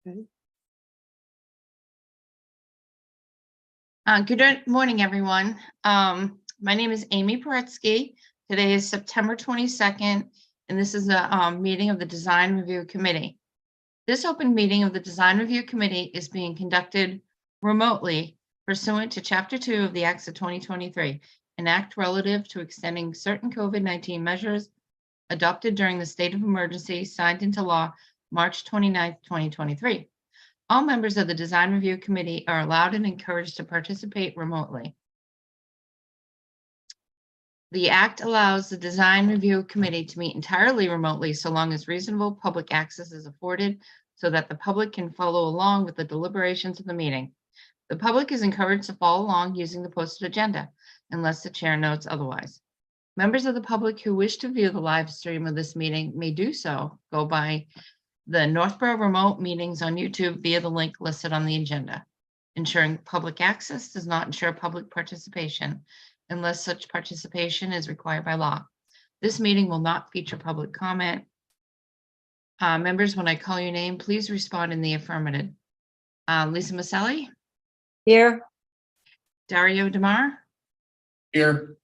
Good morning, everyone. My name is Amy Paretsky. Today is September 22nd, and this is a meeting of the Design Review Committee. This open meeting of the Design Review Committee is being conducted remotely pursuant to Chapter 2 of the Acts of 2023, an act relative to extending certain COVID-19 measures adopted during the state of emergency signed into law March 29th, 2023. All members of the Design Review Committee are allowed and encouraged to participate remotely. The Act allows the Design Review Committee to meet entirely remotely so long as reasonable public access is afforded so that the public can follow along with the deliberations of the meeting. The public is encouraged to follow along using the posted agenda unless the chair notes otherwise. Members of the public who wish to view the live stream of this meeting may do so. Go by the Northborough remote meetings on YouTube via the link listed on the agenda. Ensuring public access does not ensure public participation unless such participation is required by law. This meeting will not feature public comment. Members, when I call your name, please respond in the affirmative. Lisa Maselli? Here. Dario DeMar? Here.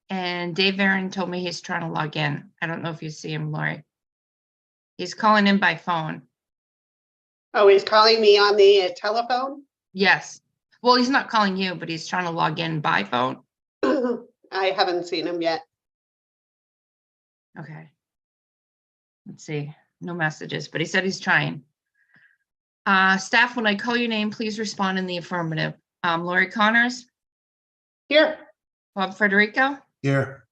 And Dave Varon told me he's trying to log in. I don't know if you see him, Lori. He's calling in by phone. Oh, he's calling me on the telephone? Yes. Well, he's not calling you, but he's trying to log in by phone. I haven't seen him yet. Okay. Let's see. No messages, but he said he's trying. Staff, when I call your name, please respond in the affirmative. Lori Connors? Here. Bob Federico? Here.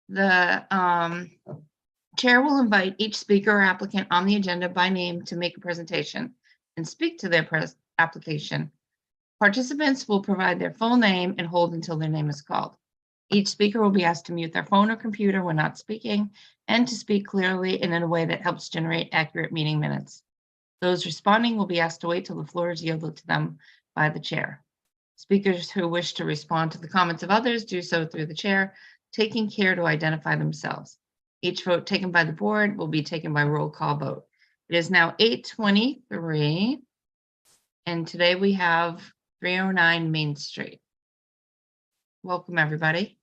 The chair will invite each speaker or applicant on the agenda by name to make a presentation and speak to their application. Participants will provide their full name and hold until their name is called. Each speaker will be asked to mute their phone or computer when not speaking and to speak clearly and in a way that helps generate accurate meeting minutes. Those responding will be asked to wait till the floor is yielded to them by the chair. Speakers who wish to respond to the comments of others do so through the chair, taking care to identify themselves. Each vote taken by the board will be taken by roll call vote. It is now 8:23, and today we have 309 Main Street. Welcome, everybody.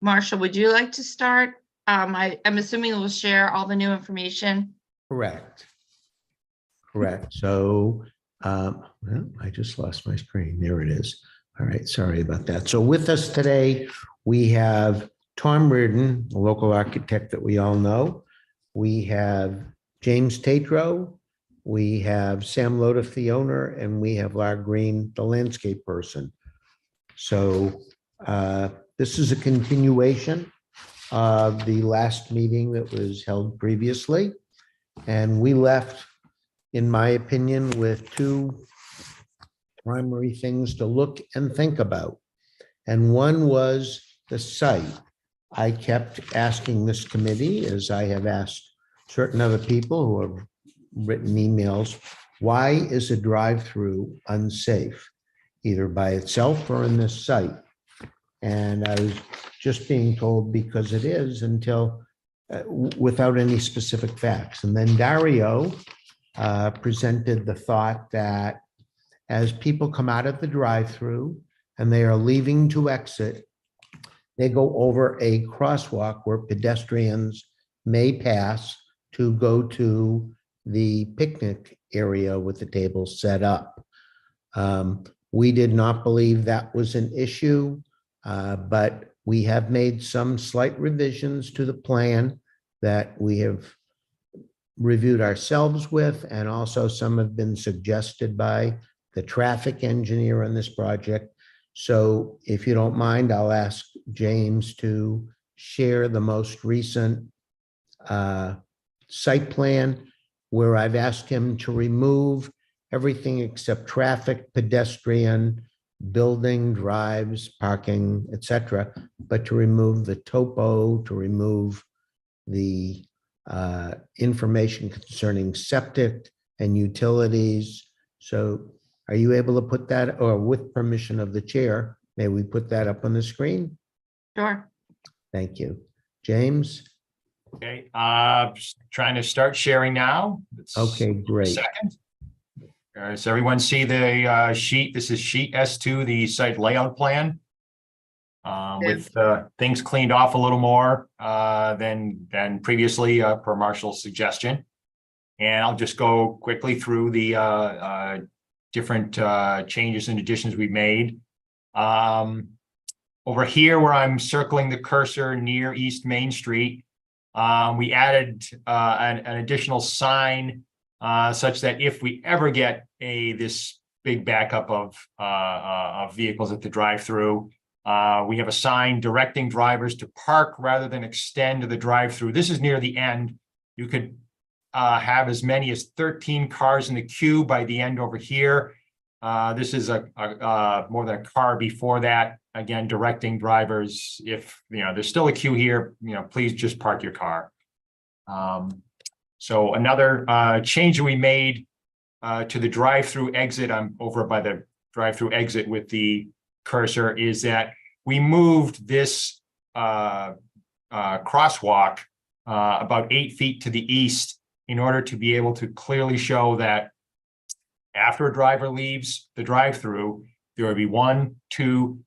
Marshall, would you like to start? I'm assuming we'll share all the new information. Correct. So, well, I just lost my screen. There it is. All right. Sorry about that. So with us today, we have Tom Reardon, a local architect that we all know. We have James Tatro. We have Sam Lodiff, the owner, and we have Lara Green, the landscape person. So this is a continuation of the last meeting that was held previously. And we left, in my opinion, with two primary things to look and think about. And one was the site. I kept asking this committee, as I have asked certain other people who have written emails, why is a drive-through unsafe, either by itself or in this site? And I was just being told because it is, until without any specific facts. And then Dario presented the thought that as people come out of the drive-through and they are leaving to exit, they go over a crosswalk where pedestrians may pass to go to the picnic area with the tables set up. We did not believe that was an issue, but we have made some slight revisions to the plan that we have reviewed ourselves with, and also some have been suggested by the traffic engineer on this project. So if you don't mind, I'll ask James to share the most recent site plan, where I've asked him to remove everything except traffic, pedestrian, building, drives, parking, etc., but to remove the topo, to remove the information concerning septic and utilities. So are you able to put that, or with permission of the chair, may we put that up on the screen? Sure. Thank you. James? Okay, just trying to start sharing now. Let's- Okay, great. Second. Does everyone see the sheet? This is sheet S2, the site layout plan. With things cleaned off a little more than previously per Marshall's suggestion. And I'll just go quickly through the different changes and additions we've made. Over here where I'm circling the cursor near East Main Street, we added an additional sign such that if we ever get this big backup of vehicles at the drive-through, we have a sign directing drivers to park rather than extend the drive-through. This is near the end. You could have as many as 13 cars in the queue by the end over here. This is more than a car before that. Again, directing drivers, if there's still a queue here, please just park your car. So another change we made to the drive-through exit, I'm over by the drive-through exit with the cursor, is that we moved this crosswalk about 8 feet to the east in order to be able to clearly show that after a driver leaves the drive-through, there would be 1, 2,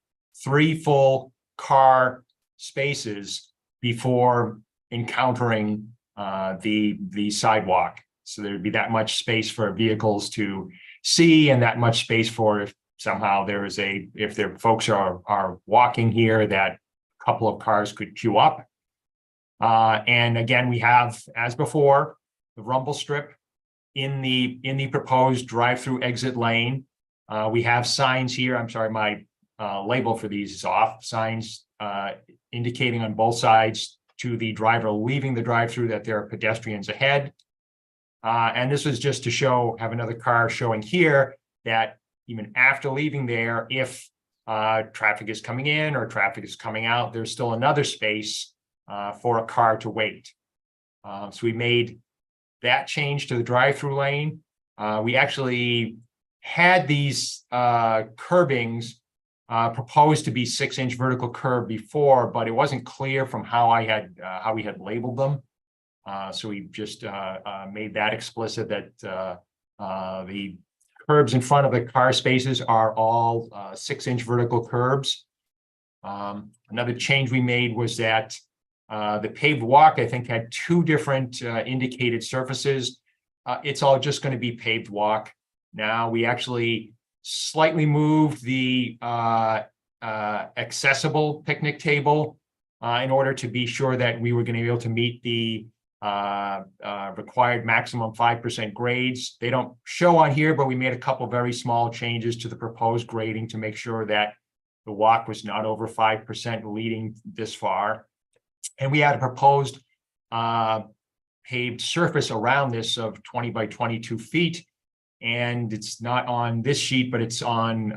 3 full car spaces before encountering the sidewalk. So there'd be that much space for vehicles to see, and that much space for if somehow if there folks are walking here, that a couple of cars could queue up. And again, we have, as before, the rumble strip in the proposed drive-through exit lane. We have signs here. I'm sorry, my label for these is off. Signs indicating on both sides to the driver leaving the drive-through that there are pedestrians ahead. And this was just to have another car showing here that even after leaving there, if traffic is coming in or traffic is coming out, there's still another space for a car to wait. So we made that change to the drive-through lane. We actually had these curbings proposed to be 6-inch vertical curb before, but it wasn't clear from how we had labeled them. So we just made that explicit that the curbs in front of the car spaces are all 6-inch vertical curbs. Another change we made was that the paved walk, I think, had 2 different indicated surfaces. It's all just going to be paved walk. Now we actually slightly moved the accessible picnic table in order to be sure that we were going to be able to meet the required maximum 5% grades. They don't show on here, but we made a couple very small changes to the proposed grading to make sure that the walk was not over 5% leading this far. And we had a proposed paved surface around this of 20 by 22 feet. And it's not on this sheet, but it's on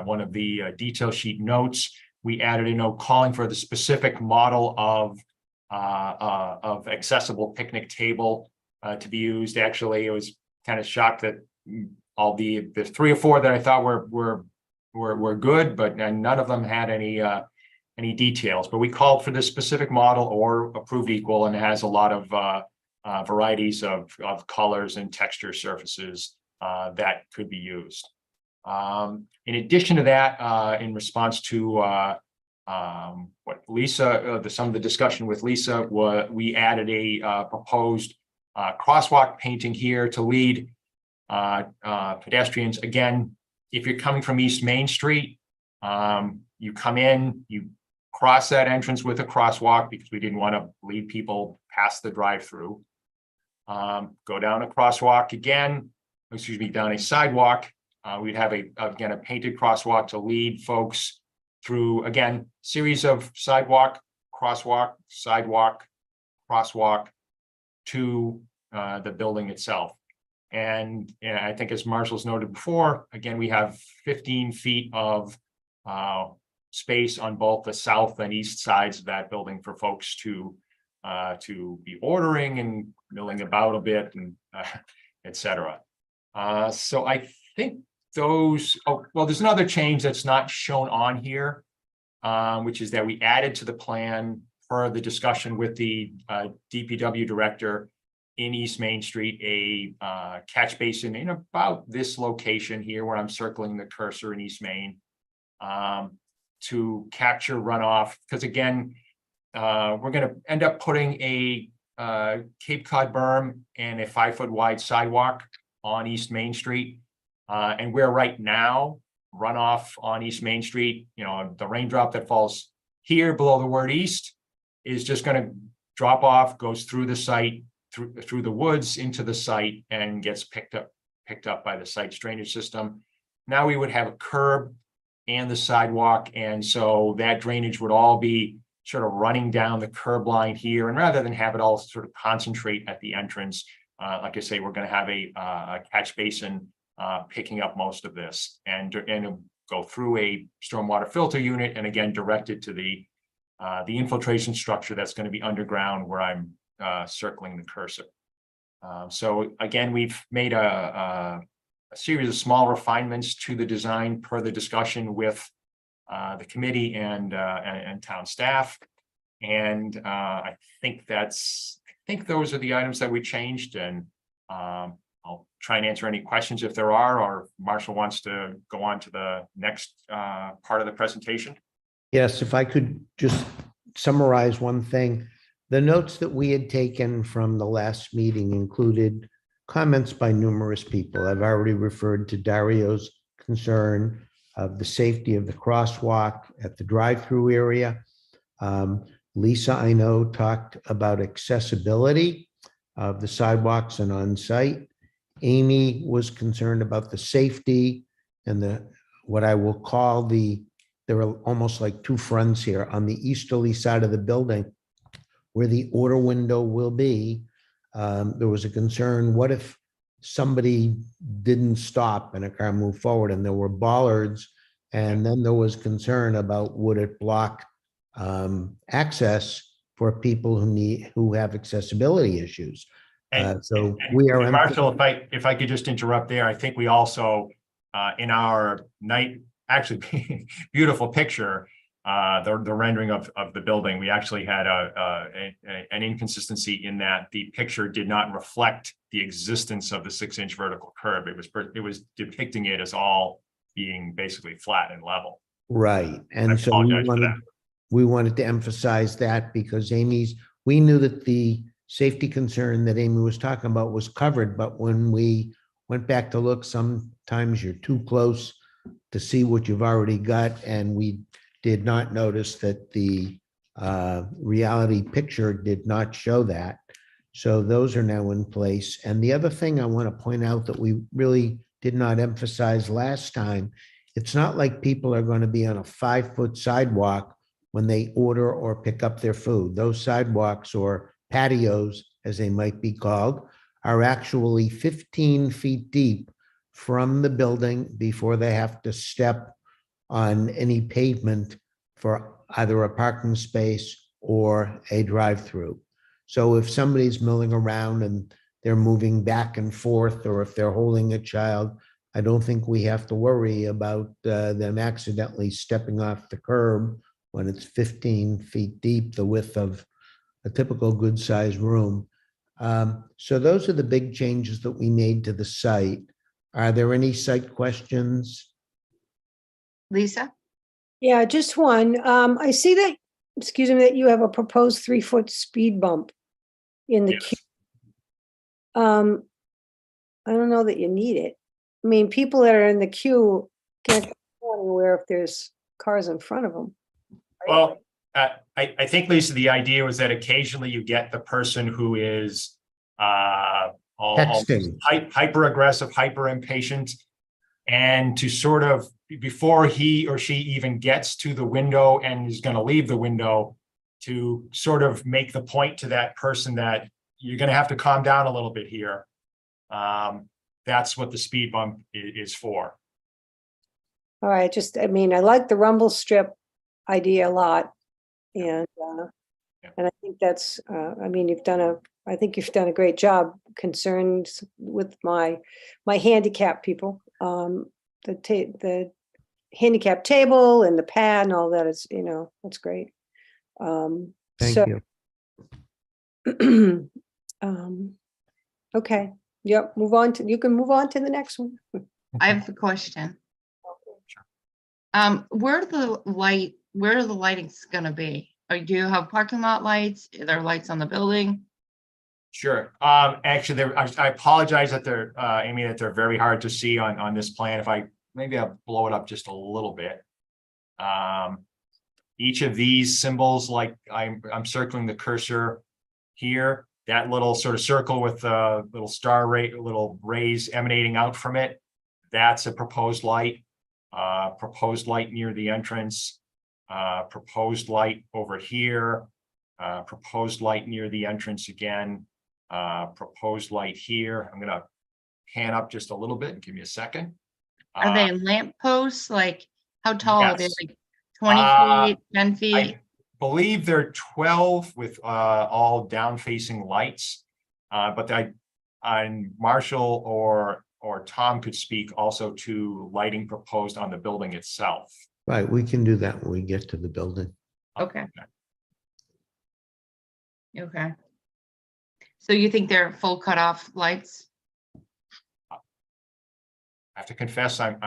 one of the detail sheet notes. We added a note calling for the specific model of accessible picnic table to be used. Actually, I was kind of shocked that all the 3 or 4 that I thought were good, but none of them had any details. But we called for this specific model or approved equal, and it has a lot of varieties of colors and texture surfaces that could be used. In addition to that, in response to what Lisa, some of the discussion with Lisa, we added a proposed crosswalk painting here to lead pedestrians. Again, if you're coming from East Main Street, you come in, you cross that entrance with a crosswalk because we didn't want to lead people past the drive-through. Go down a crosswalk again, down a sidewalk. We'd have again a painted crosswalk to lead folks through, again, series of sidewalk, crosswalk, sidewalk, crosswalk to the building itself. And I think, as Marshall's noted before, again, we have 15 feet of space on both the south and east sides of that building for folks to be ordering and milling about a bit, and et cetera. So I think those, there's another change that's not shown on here, which is that we added to the plan per the discussion with the DPW director in East Main Street, a catch basin in about this location here where I'm circling the cursor in East Main, to capture runoff. Because again, we're going to end up putting a Cape Cod berm and a 5-foot wide sidewalk on East Main Street. And where right now runoff on East Main Street, you know, the raindrop that falls here below the word east is just going to drop off, goes through the site, through the woods into the site, and gets picked up by the site's drainage system. Now we would have a curb and the sidewalk, and so that drainage would all be sort of running down the curb line here. And rather than have it all sort of concentrate at the entrance, like I say, we're going to have a catch basin picking up most of this, and it'll go through a stormwater filter unit, and again directed to the infiltration structure that's going to be underground where I'm circling the cursor. So again, we've made a series of small refinements to the design per the discussion with the committee and town staff. And I think those are the items that we changed, and I'll try and answer any questions if there are, or Marshall wants to go on to the next part of the presentation. Yes, if I could just summarize one thing. The notes that we had taken from the last meeting included comments by numerous people. I've already referred to Dario's concern of the safety of the crosswalk at the drive-through area. Lisa, I know, talked about accessibility of the sidewalks and on-site. Amy was concerned about the safety and what I will call there are almost like two fronts here. On the easterly side of the building, where the order window will be, there was a concern, what if somebody didn't stop and a car moved forward and there were bollards? And then there was concern about, would it block access for people who have accessibility issues? So we are. Marshall, if I could just interrupt there, I think we also in our actually beautiful picture, the rendering of the building, we actually had an inconsistency in that the picture did not reflect the existence of the 6-inch vertical curb. It was depicting it as all being basically flat and level. Right. And so we wanted to emphasize that, because we knew that the safety concern that Amy was talking about was covered, but when we went back to look, sometimes you're too close to see what you've already got, and we did not notice that the reality picture did not show that. So those are now in place. And the other thing I want to point out that we really did not emphasize last time, it's not like people are going to be on a 5-foot sidewalk when they order or pick up their food. Those sidewalks, or patios as they might be called, are actually 15 feet deep from the building before they have to step on any pavement for either a parking space or a drive-through. So if somebody's milling around and they're moving back and forth, or if they're holding a child, I don't think we have to worry about them accidentally stepping off the curb when it's 15 feet deep, the width of a typical good-sized room. So those are the big changes that we made to the site. Are there any site questions? Lisa? Yeah, just one. I see that, excuse me, that you have a proposed 3-foot speed bump in the queue. I don't know that you need it. I mean, people that are in the queue can't go anywhere if there's cars in front of them. Well, I think, Lisa, the idea was that occasionally you get the person who is Texting. hyper aggressive, hyper impatient, and to sort of, before he or she even gets to the window and is going to leave the window, to sort of make the point to that person that you're going to have to calm down a little bit here. That's what the speed bump is for. All right, I mean, I like the rumble strip idea a lot. And I think that's, I mean, I think you've done a great job concerned with my handicap people. The handicap table and the pad and all that is, that's great. Thank So- you. Okay, yep, move on to, you can move on to the next one. I have a question. Where are the lightings gonna be? Or do you have parking lot lights? Are there lights on the building? Sure. Actually, I apologize that they're, Amy, that they're very hard to see on this plan. If maybe I'll blow it up just a little bit. Each of these symbols, like I'm circling the cursor here, that little sort of circle with the little star ray, little rays emanating out from it. That's a proposed light. Proposed light near the entrance. Proposed light over here. Proposed light near the entrance again. Proposed light here. I'm gonna pan up just a little bit and give me a second. Are they lamp posts? Like, how tall are they? yes. Like 20 feet, 10 feet? I believe they're 12 with all down facing lights. But Marshall or Tom could speak also to lighting proposed on the building itself. Right, we can do that when we get to the building. Okay. Okay. So you think they're full cutoff lights? I have to confess, I'm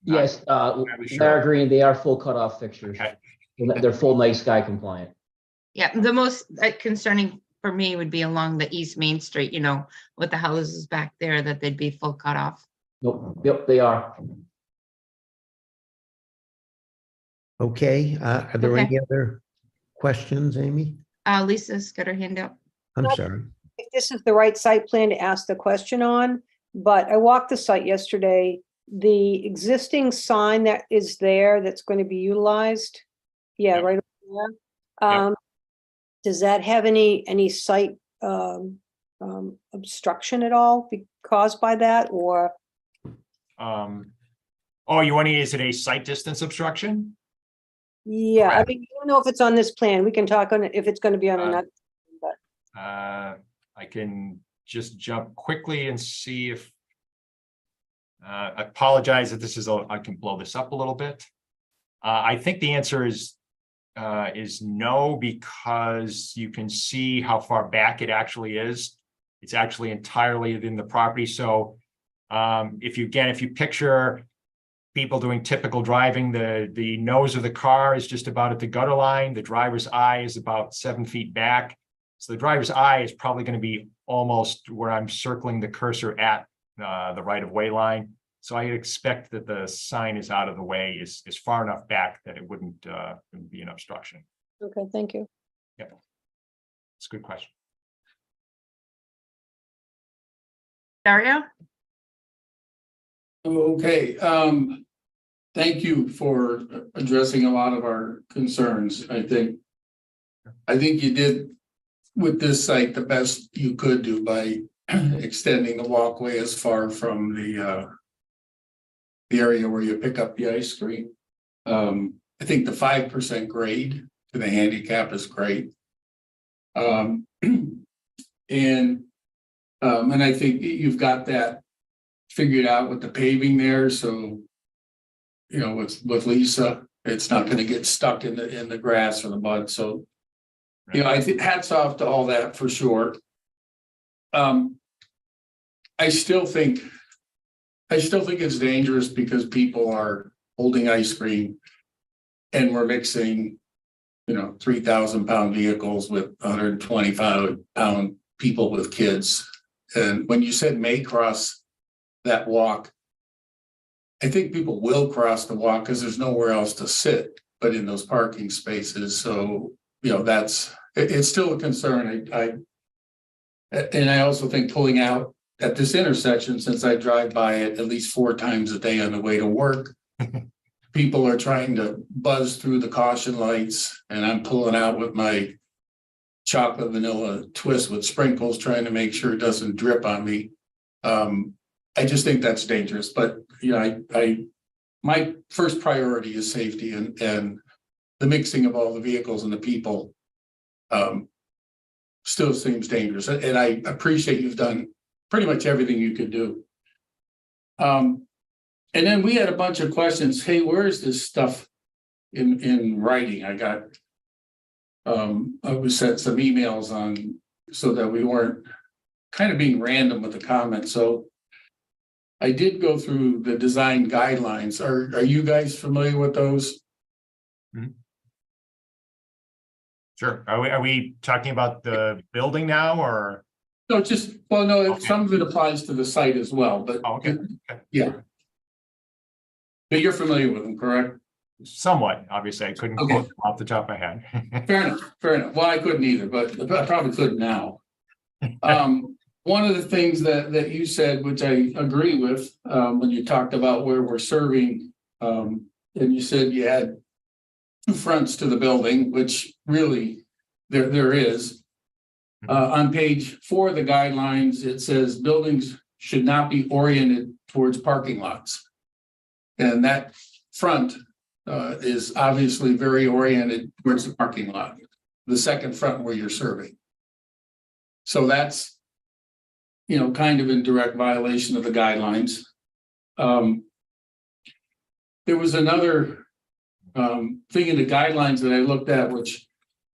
Yes, really sure. they're agreeing, they are full cutoff fixtures. Okay. They're full night sky compliant. Yeah, the most concerning for me would be along the East Main Street, you know, with the houses back there, that they'd be full cutoff. Nope, yep, they are. Okay, are there Okay. any other questions, Amy? Lisa's got her hand up. I'm Not- sorry. If this is the right site plan to ask the question on, but I walked the site yesterday. The existing sign that is there that's going to be utilized. Yeah, Yep. right over there. Does that have any site obstruction at all caused by that, or? Oh, you want to, is it a site distance obstruction? Yeah, I Correct. mean, I don't know if it's on this plan. We can talk on it if it's going to be on another. I can just jump quickly and see if. I apologize that this is, I can blow this up a little bit. I think the answer is no, because you can see how far back it actually is. It's actually entirely within the property. So if you picture people doing typical driving, the nose of the car is just about at the gutter line. The driver's eye is about 7 feet back. So the driver's eye is probably going to be almost where I'm circling the cursor at the right of way line. So I expect that the sign is out of the way, is far enough back that it wouldn't be an obstruction. Okay, thank you. It's a good question. Dario? Okay, thank you for addressing a lot of our concerns. I think you did with this site the best you could do by extending the walkway as far from the area where you pick up the ice cream. I think the 5% grade to the handicap is great. And I think you've got that figured out with the paving there, so you know, with Lisa, it's not going to get stuck in the grass or the mud. So, you know, I think hats off to all that for sure. I still think it's dangerous because people are holding ice cream and we're mixing, you know, 3,000-pound vehicles with 125-pound people with kids. And when you said may cross that walk, I think people will cross the walk because there's nowhere else to sit but in those parking spaces. So, you know, it's still a concern. And I also think pulling out at this intersection, since I drive by it at least 4 times a day on the way to work, people are trying to buzz through the caution lights, and I'm pulling out with my chocolate vanilla twist with sprinkles, trying to make sure it doesn't drip on me. I just think that's dangerous, but you know, my first priority is safety, and the mixing of all the vehicles and the people still seems dangerous. And I appreciate you've done pretty much everything you could do. And then we had a bunch of questions. Hey, where is this stuff in writing? I got I was sent some emails on, so that we weren't kind of being random with the comments, so. I did go through the design guidelines. Are you guys familiar with those? Sure. Are we talking about the building now or? No, just, well, no, Okay. some of it applies to the site as well, but. Oh, okay. Okay. Yeah. But you're familiar with them, correct? Somewhat, obviously. I couldn't Okay. quote them off the top of my head. Fair enough, fair enough. Well, I couldn't either, but I probably could now. One of the things that you said, which I agree with, when you talked about where we're serving, and you said you had two fronts to the building, which really there is. On page 4 of the guidelines, it says buildings should not be oriented towards parking lots. And that front is obviously very oriented towards the parking lot, the second front where you're serving. So that's, kind of in direct violation of the guidelines. There was another thing in the guidelines that I looked at, which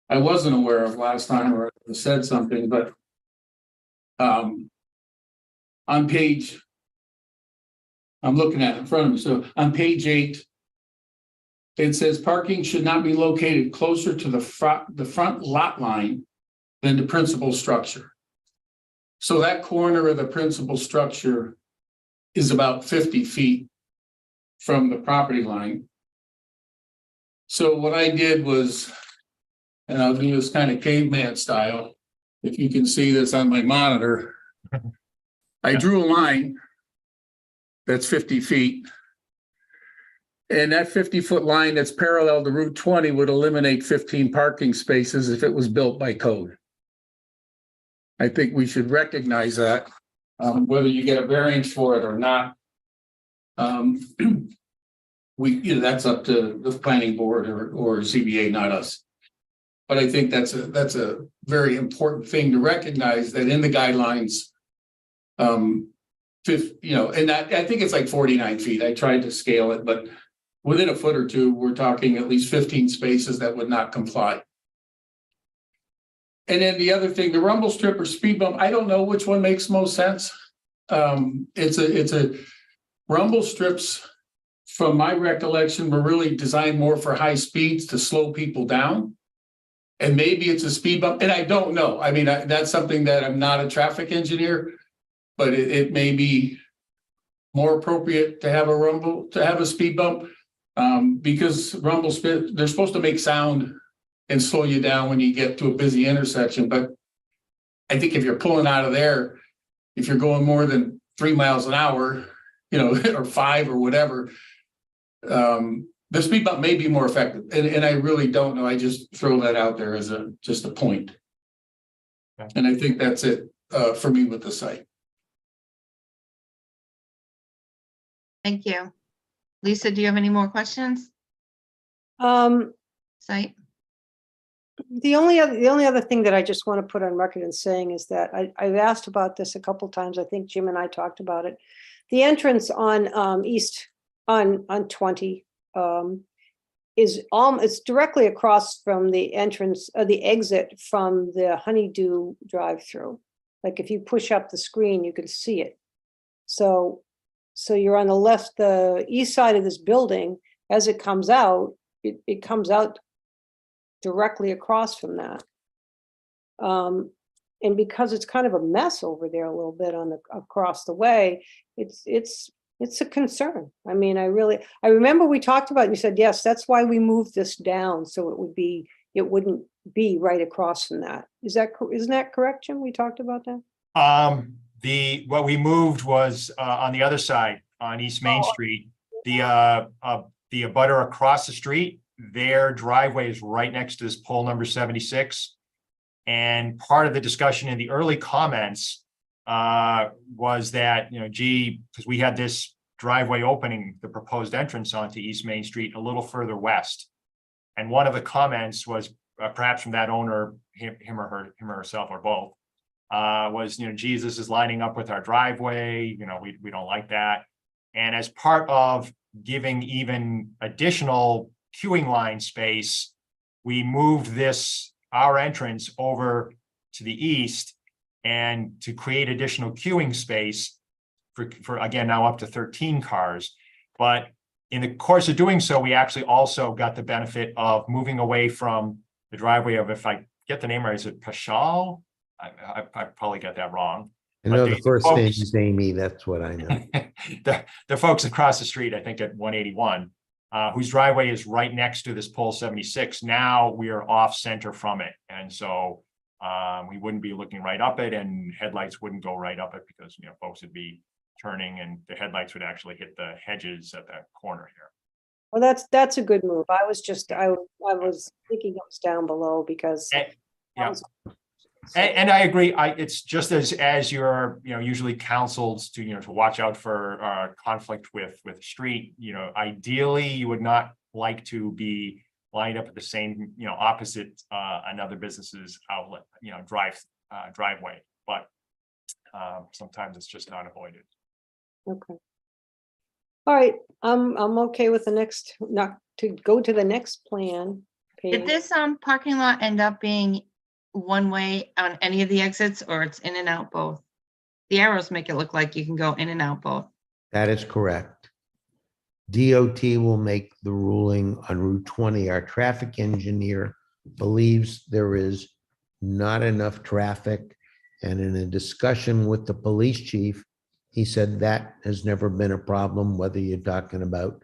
I wasn't aware of last time, or I said something, but on page, I'm looking at it in front of me. So on page 8, it says parking should not be located closer to the front lot line than the principal structure. So that corner of the principal structure is about 50 feet from the property line. So what I did was, and I'll do this kind of caveman style, if you can see this on my monitor, I drew a line that's 50 feet. And that 50-foot line that's parallel to Route 20 would eliminate 15 parking spaces if it was built by code. I think we should recognize that, whether you get a variance for it or not. That's up to the planning board or CBA, not us. But I think that's a very important thing to recognize, that in the guidelines, and that, I think it's like 49 feet. I tried to scale it, but within a foot or two, we're talking at least 15 spaces that would not comply. And then the other thing, the rumble strip or speed bump, I don't know which one makes most sense. It's a rumble strips, from my recollection, were really designed more for high speeds to slow people down. And maybe it's a speed bump, and I don't know. I mean, that's something that I'm not a traffic engineer, but it may be more appropriate to have a speed bump, because they're supposed to make sound and slow you down when you get to a busy intersection. But I think if you're pulling out of there, if you're going more than 3 miles an hour, or 5 or whatever, the speed bump may be more effective. And I really don't know. I just throw that out there as just a point. Okay. And I think that's it for me with the site. Thank you. Lisa, do you have any more questions? Site? The only other thing that I just want to put on record in saying is that I've asked about this a couple times. I think Jim and I talked about it. The entrance on on 20 it's directly across from the entrance, the exit from the Honeydew drive-through. Like if you push up the screen, you can see it. So you're on the east side of this building. As it comes out, it comes out directly across from that. And because it's kind of a mess over there a little bit across the way, it's a concern. I mean, I remember we talked about, you said, yes, that's why we moved this down. So it wouldn't be right across from that. Isn't that correct, Jim? We talked about that? What we moved was on the other side, on East Main Street, the abutter across the street, their driveway is right next to this pole number 76. And part of the discussion in the early comments was that, because we had this driveway opening, the proposed entrance onto East Main Street a little further west. And one of the comments was perhaps from that owner, him or herself or both, was, geez, this is lining up with our driveway. We don't like that. And as part of giving even additional queuing line space, we moved this our entrance over to the east and to create additional queuing space for again, now up to 13 cars. But in the course of doing so, we actually also got the benefit of moving away from the driveway of, if I get the name right, is it Pashal? I probably got that wrong. I know But the first name folks- is Amy, that's what I know. the folks across the street, I think at 181, whose driveway is right next to this pole 76. Now we are off center from it. And so we wouldn't be looking right up it, and headlights wouldn't go right up it because, you know, folks would be turning and the headlights would actually hit the hedges at that corner here. Well, that's a good move. I was thinking it was down below because. Yeah. And I agree. It's just as you're, you know, usually counseled to, you know, to watch out for conflict with street, you know, ideally you would not like to be lined up at the same, you know, opposite another business's outlet, you know, driveway, but sometimes it's just not avoided. Okay. All right, I'm okay with the next, not to go to the next plan. Did page. this parking lot end up being one way on any of the exits, or it's in and out both? The arrows make it look like you can go in and out both. That is correct. DOT will make the ruling on Route 20. Our traffic engineer believes there is not enough traffic. And in a discussion with the police chief, he said that has never been a problem, whether you're talking about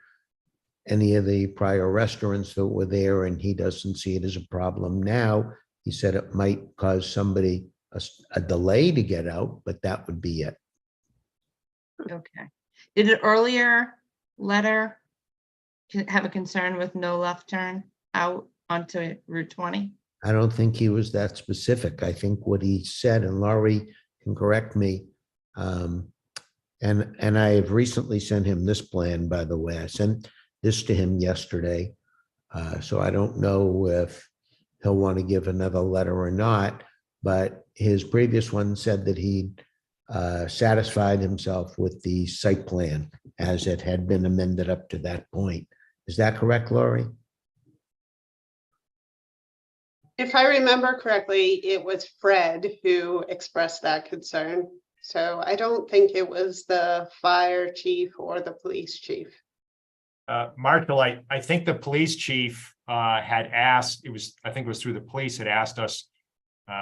any of the prior restaurants that were there, and he doesn't see it as a problem now. He said it might cause somebody a delay to get out, but that would be it. Okay. Did an earlier letter have a concern with no left turn out onto Route 20? I don't think he was that specific. I think what he said, and Laurie can correct me, and I have recently sent him this plan, by the way. I sent this to him yesterday. So I don't know if he'll want to give another letter or not, but his previous one said that he satisfied himself with the site plan as it had been amended up to that point. Is that correct, Laurie? If I remember correctly, it was Fred who expressed that concern. So I don't think it was the fire chief or the police chief. Marshall, I think the police chief had asked, I think it was through the police, had asked us,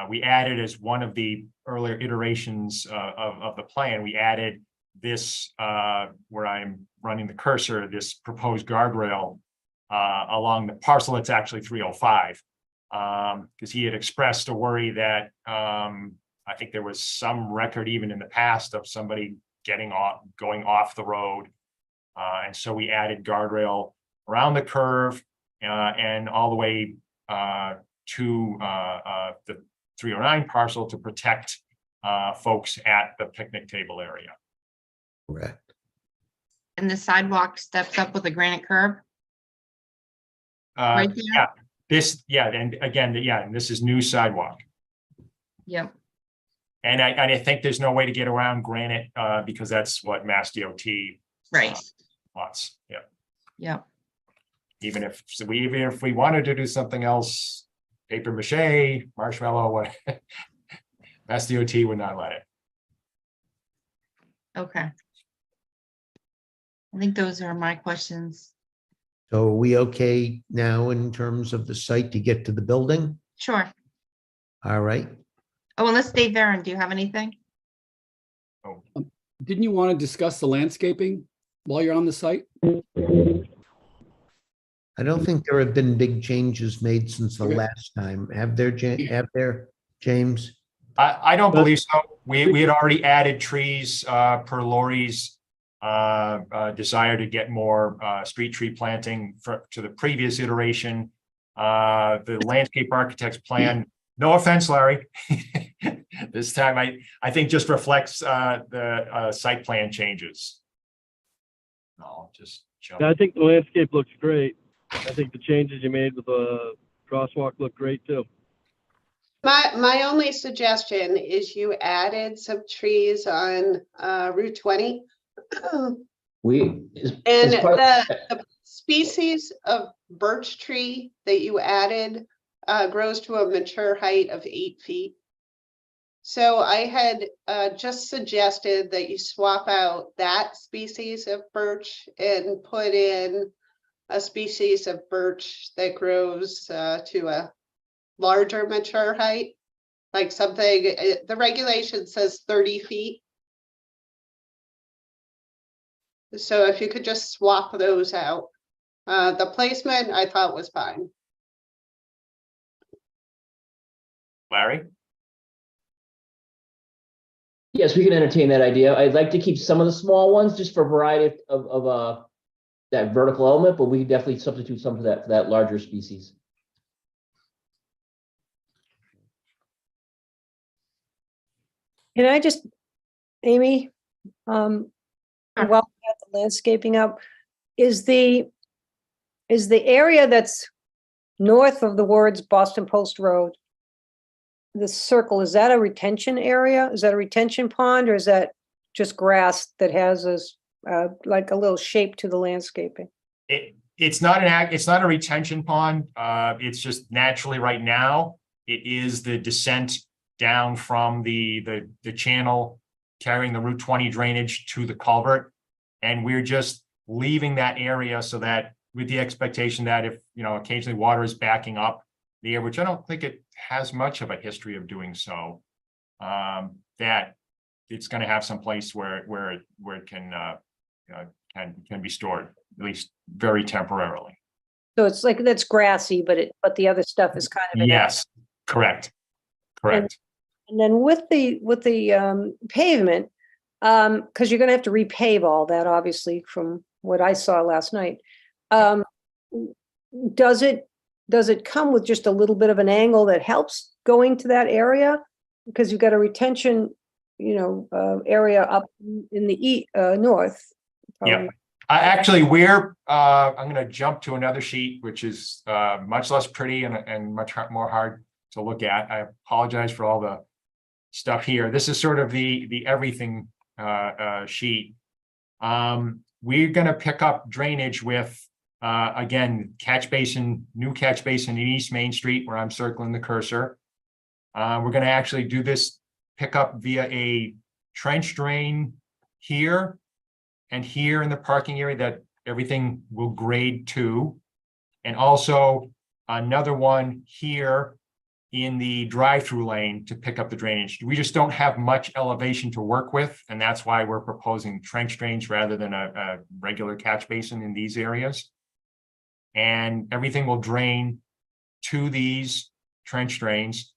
we added as one of the earlier iterations of the plan, we added this, where I'm running the cursor, this proposed guardrail along the parcel that's actually 305. Because he had expressed a worry that I think there was some record even in the past of somebody going off the road. And so we added guardrail around the curve and all the way to the 309 parcel to protect folks at the picnic table area. Correct. And the sidewalk steps up with a granite curb? Right there? Yeah, and again, and this is new sidewalk. Yep. And I think there's no way to get around granite because that's what Mass DOT Right. wants. Yeah. Yep. Even if we wanted to do something else, paper mache, marshmallow, what Mass DOT would not let it. Okay. I think those are my questions. So are we okay now in terms of the site to get to the building? Sure. All right. Oh, unless Dave Aaron, do you have anything? Didn't you want to discuss the landscaping while you're on the site? I don't think there have been big changes made since the Okay. last time. Have there, James? I don't believe so. We had already added trees per Lori's desire to get more street tree planting to the previous iteration. The landscape architect's plan, no offense, Larry. This time I think just reflects the site plan changes. I'll just jump. Yeah, I think the landscape looks great. I think the changes you made with the crosswalk look great too. My only suggestion is you added some trees on Route 20. We. And as part- the species of birch tree that you added grows to a mature height of 8 feet. So I had just suggested that you swap out that species of birch and put in a species of birch that grows to a larger mature height. Like something, the regulation says 30 feet. So if you could just swap those out. The placement I thought was fine. Larry? Yes, we can entertain that idea. I'd like to keep some of the small ones just for variety of that vertical element, but we can definitely substitute some for that larger species. Can I just, Amy, Sure. while we have the landscaping up, is the area that's north of the words Boston Post Road, the circle, is that a retention area? Is that a retention pond, or is that just grass that has this, like a little shape to the landscaping? It's not it's not a retention pond. It's just naturally right now, it is the descent down from the channel carrying the Route 20 drainage to the culvert. And we're just leaving that area so that with the expectation that if, occasionally water is backing up the area, which I don't think it has much of a history of doing so, that it's going to have some place where it can be stored, at least very temporarily. So it's like, that's grassy, but the other stuff is kind of. an- Yes, correct. And then with the pavement, because you're gonna have to repave all that, obviously, from what I saw last night. Does it come with just a little bit of an angle that helps going to that area? Because you've got a retention, area up in the north. Yeah. Actually, I'm going to jump to another sheet, which is much less pretty and much more hard to look at. I apologize for all the stuff here. This is sort of the everything sheet. We're going to pick up drainage with, again, new catch basin in East Main Street, where I'm circling the cursor. We're going to actually do this pickup via a trench drain here and here in the parking area that everything will grade to. And also another one here in the drive-through lane to pick up the drainage. We just don't have much elevation to work with, and that's why we're proposing trench drains rather than a regular catch basin in these areas. And everything will drain to these trench drains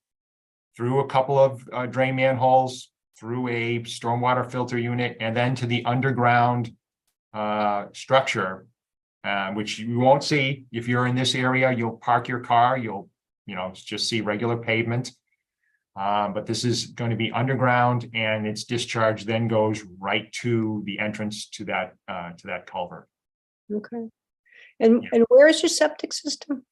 through a couple of drain manholes, through a stormwater filter unit, and then to the underground structure, which you won't see if you're in this area. You'll park your car, you'll just see regular pavement. But this is going to be underground, and its discharge then goes right to the entrance to that culvert. Okay. And where is your septic system?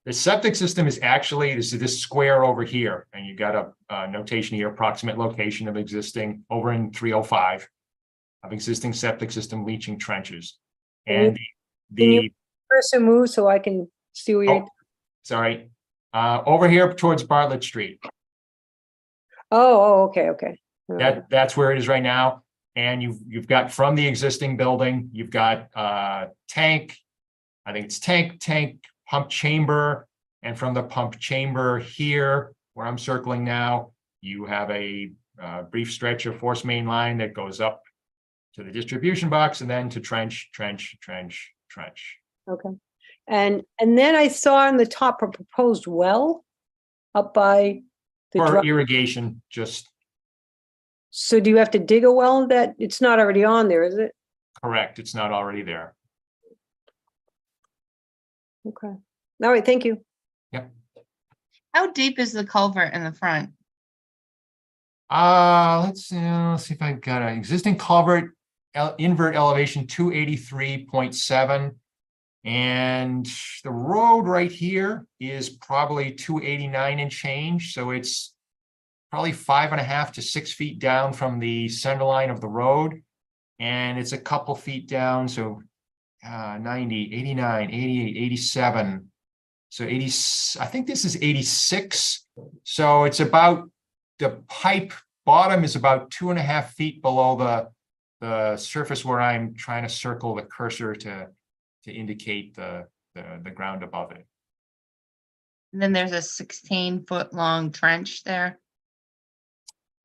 The septic system is actually this square over here, and you've got a notation here, approximate location of existing over in 305 of existing septic system leaching trenches. And the Cursor move so I can see where you're. sorry, over here towards Bartlett Street. Okay. That's where it is right now. And you've got from the existing building, you've got tank. I think it's tank, pump chamber, and from the pump chamber here, where I'm circling now, you have a brief stretch of force main line that goes up to the distribution box and then to trench. Okay. And then I saw on the top a proposed well up by the For drive. irrigation, just So do you have to dig a well? That it's not already on there, is it? correct. It's not already there. Okay. All right, thank you. How deep is the culvert in the front? Let's see if I got an existing culvert, invert elevation 283.7. And the road right here is probably 289 and change. So it's probably 5.5 to 6 feet down from the center line of the road. And it's a couple feet down. So 90, 89, 88, 87. So 80, I think this is 86. So it's about, the pipe bottom is about 2.5 feet below the surface where I'm trying to circle the cursor to indicate the ground above it. And then there's a 16-foot long trench there.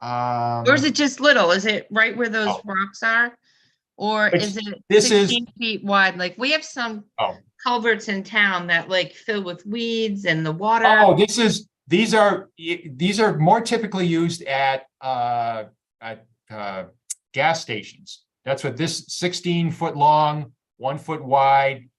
Um, Or is it just little? Is it right where those Oh. rocks are? Or It's- is it this is- 16 feet wide? Like we have some Oh. culverts in town that like fill with weeds and the water. Oh, these are more typically used at gas stations. That's what this 16-foot long, 1 foot wide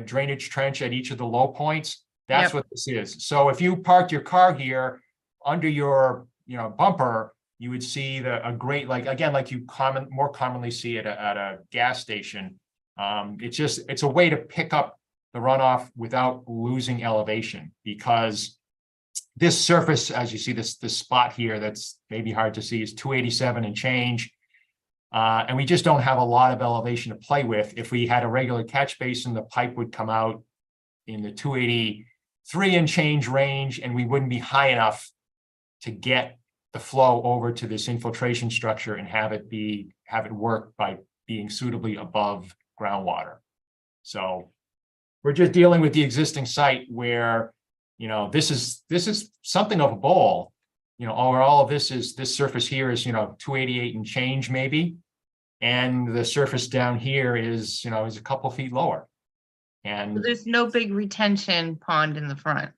drainage trench at each of the low points. That's Yep. what this is. So if you parked your car here under your, bumper, you would see a great, like, again, like you more commonly see at a gas station. It's a way to pick up the runoff without losing elevation, because this surface, as you see this spot here, that's maybe hard to see, is 287 and change. And we just don't have a lot of elevation to play with. If we had a regular catch basin, the pipe would come out in the 283 and change range, and we wouldn't be high enough to get the flow over to this infiltration structure and have it work by being suitably above groundwater. So we're just dealing with the existing site where, this is something of a bowl, all of this surface here is, 288 and change maybe. And the surface down here is a couple feet lower. And There's no big retention pond in the front.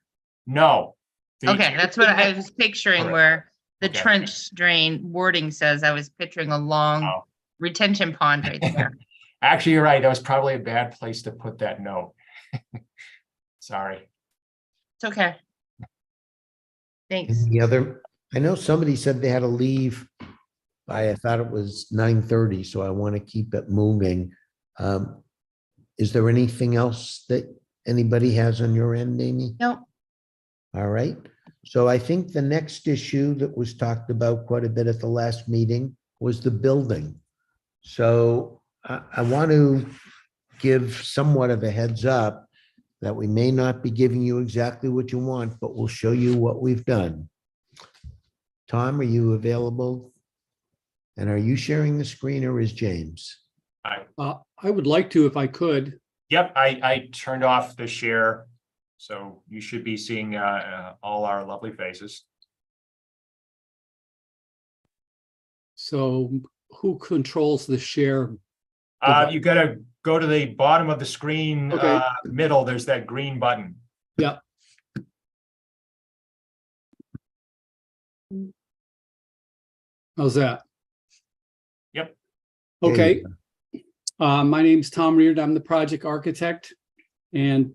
no. The- Okay, that's what I was picturing Correct. where the Okay. trench drain wording says. I was picturing a long Oh. retention pond right there. Actually, you're right. That was probably a bad place to put that note. Sorry. It's okay. Thanks. Any other, I know somebody said they had to leave by, I thought it was 9:30, so I want to keep it moving. Is there anything else that anybody has on your end, Amy? Nope. All right. So I think the next issue that was talked about quite a bit at the last meeting was the building. So I want to give somewhat of a heads up that we may not be giving you exactly what you want, but we'll show you what we've done. Tom, are you available? And are you sharing the screen, or is James? I would like to, if I could. Yep, I turned off the share, so you should be seeing all our lovely faces. So who controls the share? You gotta go to the bottom of the screen, Okay. middle, there's that green button. Yeah. How's that? Yep. Okay. My name's Tom Reardon. I'm the project architect. And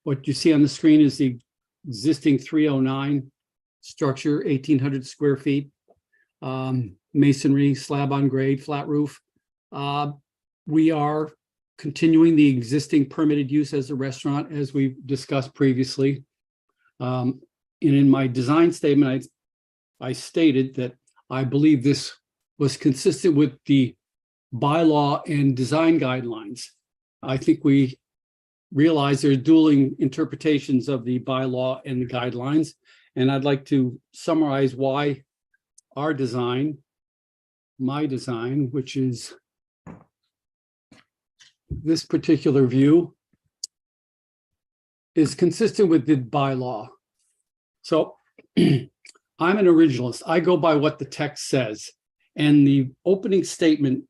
what you see on the screen is the existing 309 structure, 1,800 square feet. Masonry, slab on grade, flat roof. We are continuing the existing permitted use as a restaurant, as we've discussed previously. And in my design statement, I stated that I believe this was consistent with the bylaw and design guidelines. I think we realize there are dueling interpretations of the bylaw and the guidelines. And I'd like to summarize why our design, my design, which is this particular view, is consistent with the bylaw. So I'm an originalist. I go by what the text says. And the opening statement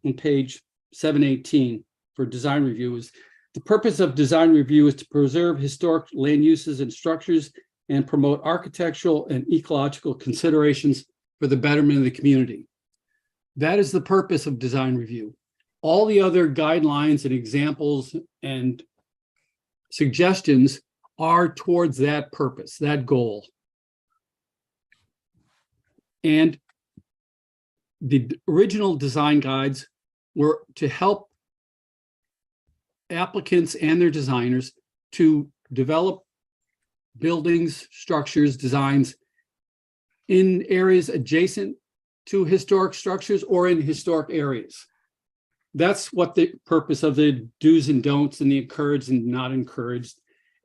on page 718 for design review is, the purpose of design review is to preserve historic land uses and structures and promote architectural and ecological considerations for the betterment of the community. That is the purpose of design review. All the other guidelines and examples and suggestions are towards that purpose, that goal. And the original design guides were to help applicants and their designers to develop buildings, structures, designs in areas adjacent to historic structures or in historic areas. That's what the purpose of the do's and don'ts and the encouraged and not encouraged.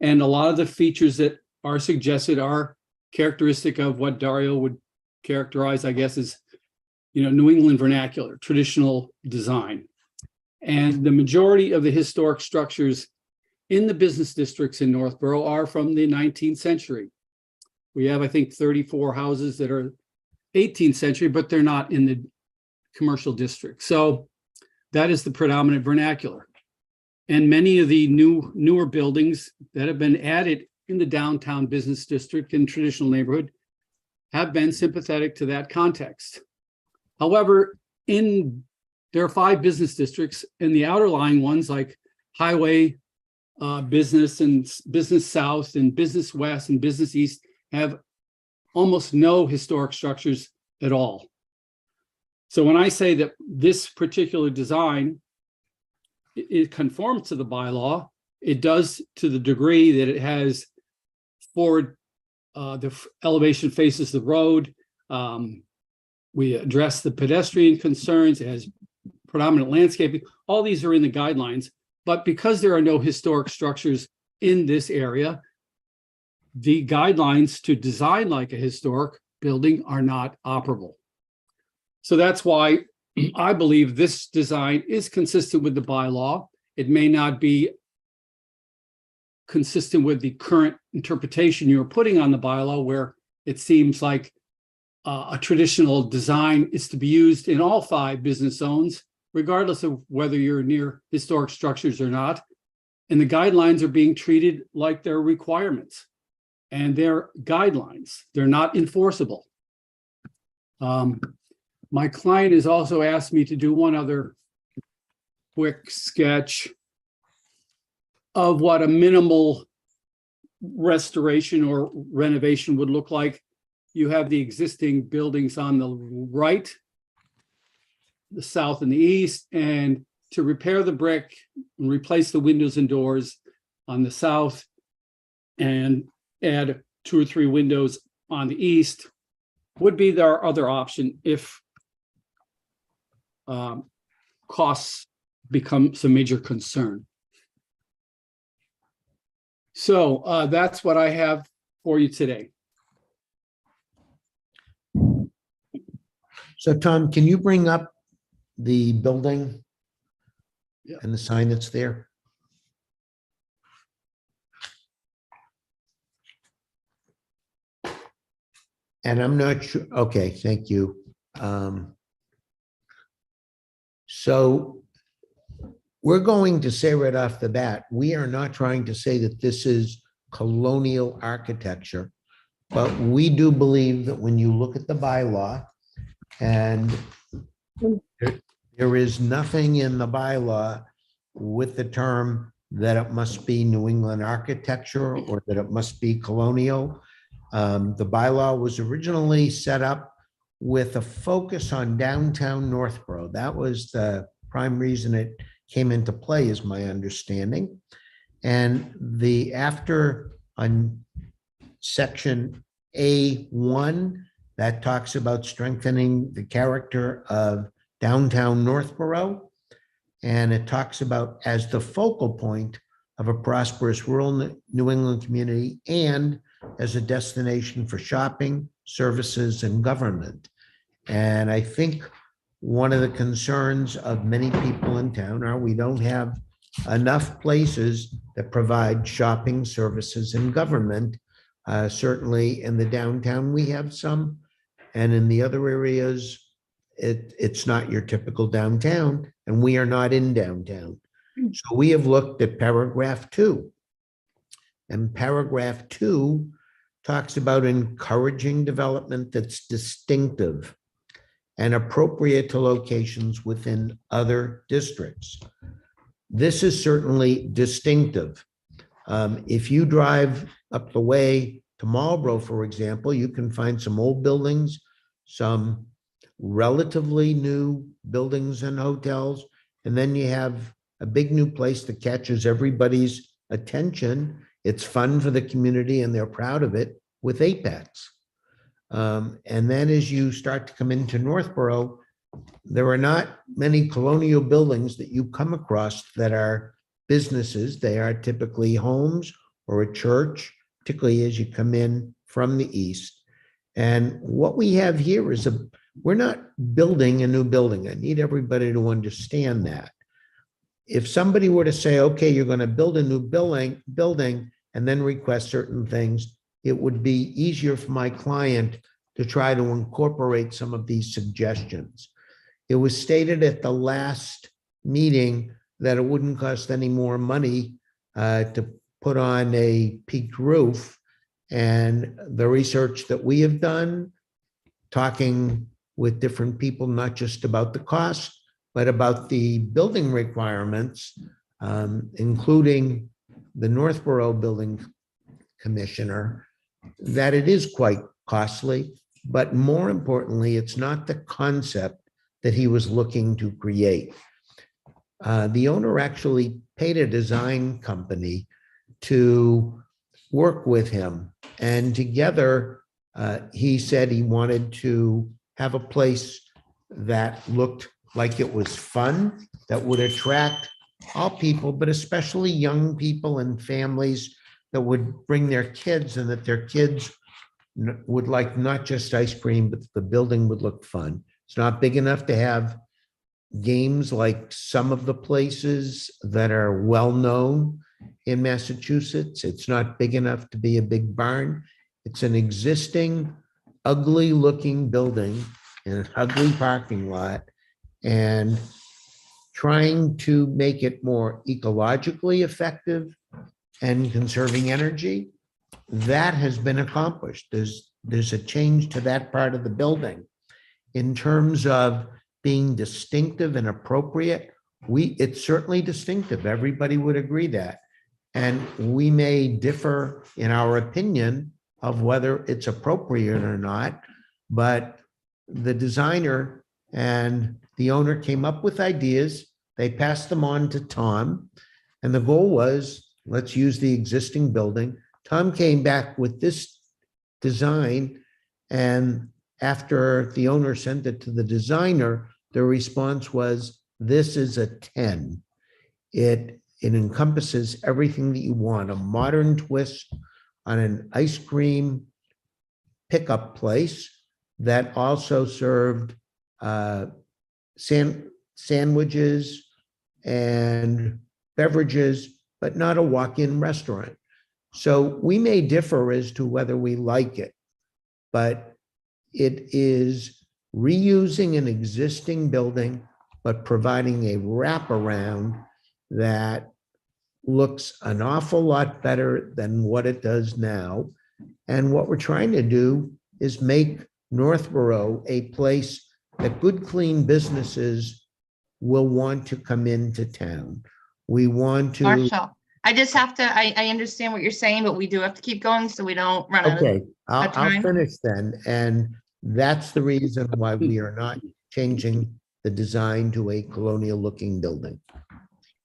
And a lot of the features that are suggested are characteristic of what Dario would characterize, I guess, as, New England vernacular, traditional design. And the majority of the historic structures in the business districts in Northborough are from the 19th century. We have, I think, 34 houses that are 18th century, but they're not in the commercial district. So that is the predominant vernacular. And many of the newer buildings that have been added in the downtown business district and traditional neighborhood have been sympathetic to that context. However, there are 5 business districts, and the outer lying ones like Highway, Business and Business South and Business West and Business East have almost no historic structures at all. So when I say that this particular design, it conforms to the bylaw, it does to the degree that it has forward, the elevation faces the road. We address the pedestrian concerns, it has predominant landscaping. All these are in the guidelines, but because there are no historic structures in this area, the guidelines to design like a historic building are not operable. So that's why I believe this design is consistent with the bylaw. It may not be consistent with the current interpretation you're putting on the bylaw, where it seems like a traditional design is to be used in all 5 business zones, regardless of whether you're near historic structures or not. And the guidelines are being treated like they're requirements, and they're guidelines. They're not enforceable. My client has also asked me to do one other quick sketch of what a minimal restoration or renovation would look like. You have the existing buildings on the right, the south and the east, and to repair the brick and replace the windows and doors on the south and add 2 or 3 windows on the east would be their other option if costs become some major concern. So that's what I have for you today. So Tom, can you bring up the building? Yeah. And the sign that's there? And I'm not sure, okay, thank you. So we're going to say right off the bat, we are not trying to say that this is colonial architecture, but we do believe that when you look at the bylaw, and there is nothing in the bylaw with the term that it must be New England architecture or that it must be colonial. The bylaw was originally set up with a focus on downtown Northborough. That was the prime reason it came into play, is my understanding. And after on section A1, that talks about strengthening the character of downtown Northborough. And it talks about as the focal point of a prosperous rural New England community and as a destination for shopping, services, and government. And I think one of the concerns of many people in town are we don't have enough places that provide shopping, services, and government. Certainly in the downtown, we have some. And in the other areas, it's not your typical downtown, and we are not in downtown. So we have looked at paragraph 2. And paragraph 2 talks about encouraging development that's distinctive and appropriate to locations within other districts. This is certainly distinctive. If you drive up the way to Marlboro, for example, you can find some old buildings, some relatively new buildings and hotels, and then you have a big new place that catches everybody's attention. It's fun for the community and they're proud of it, with Apex. And then as you start to come into Northborough, there are not many colonial buildings that you come across that are businesses. They are typically homes or a church, particularly as you come in from the east. And what we have here is we're not building a new building. I need everybody to understand that. If somebody were to say, okay, you're going to build a new building and then request certain things, it would be easier for my client to try to incorporate some of these suggestions. It was stated at the last meeting that it wouldn't cost any more money to put on a peaked roof. And the research that we have done, talking with different people, not just about the cost, but about the building requirements, including the Northborough Building Commissioner, that it is quite costly. But more importantly, it's not the concept that he was looking to create. The owner actually paid a design company to work with him. And together, he said he wanted to have a place that looked like it was fun, that would attract all people, but especially young people and families that would bring their kids, and that their kids would like not just ice cream, but the building would look fun. It's not big enough to have games like some of the places that are well-known in Massachusetts. It's not big enough to be a big barn. It's an existing, ugly-looking building in an ugly parking lot, and trying to make it more ecologically effective and conserving energy, that has been accomplished. There's a change to that part of the building. In terms of being distinctive and appropriate, it's certainly distinctive. Everybody would agree that. And we may differ in our opinion of whether it's appropriate or not, but the designer and the owner came up with ideas. They passed them on to Tom, and the goal was, let's use the existing building. Tom came back with this design, and after the owner sent it to the designer, the response was, this is a 10. It encompasses everything that you want, a modern twist on an ice cream pickup place that also served sandwiches and beverages, but not a walk-in restaurant. So we may differ as to whether we like it, but it is reusing an existing building, but providing a wraparound that looks an awful lot better than what it does now. And what we're trying to do is make Northborough a place that good, clean businesses will want to come into town. We want to. Marshall, I just have to, I understand what you're saying, but we do have to keep going so we don't run out of. Okay, I'll time? finish then. And that's the reason why we are not changing the design to a colonial looking building.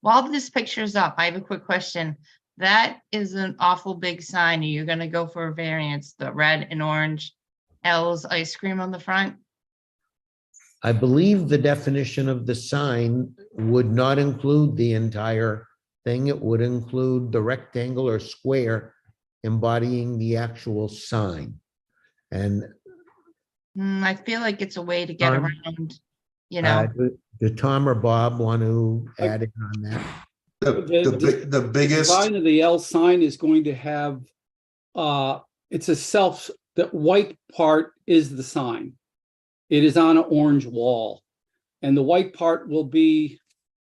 While this picture's up, I have a quick question. That is an awful big sign. Are you gonna go for a variance, the red and orange L's ice cream on the front? I believe the definition of the sign would not include the entire thing. It would include the rectangle or square embodying the actual sign. And I feel like it's a way to get Tom? around, you know. do Tom or Bob want to add in on that? The The biggest, design of the L sign is going to have, it's the white part is the sign. It is on an orange wall. And the white part will be,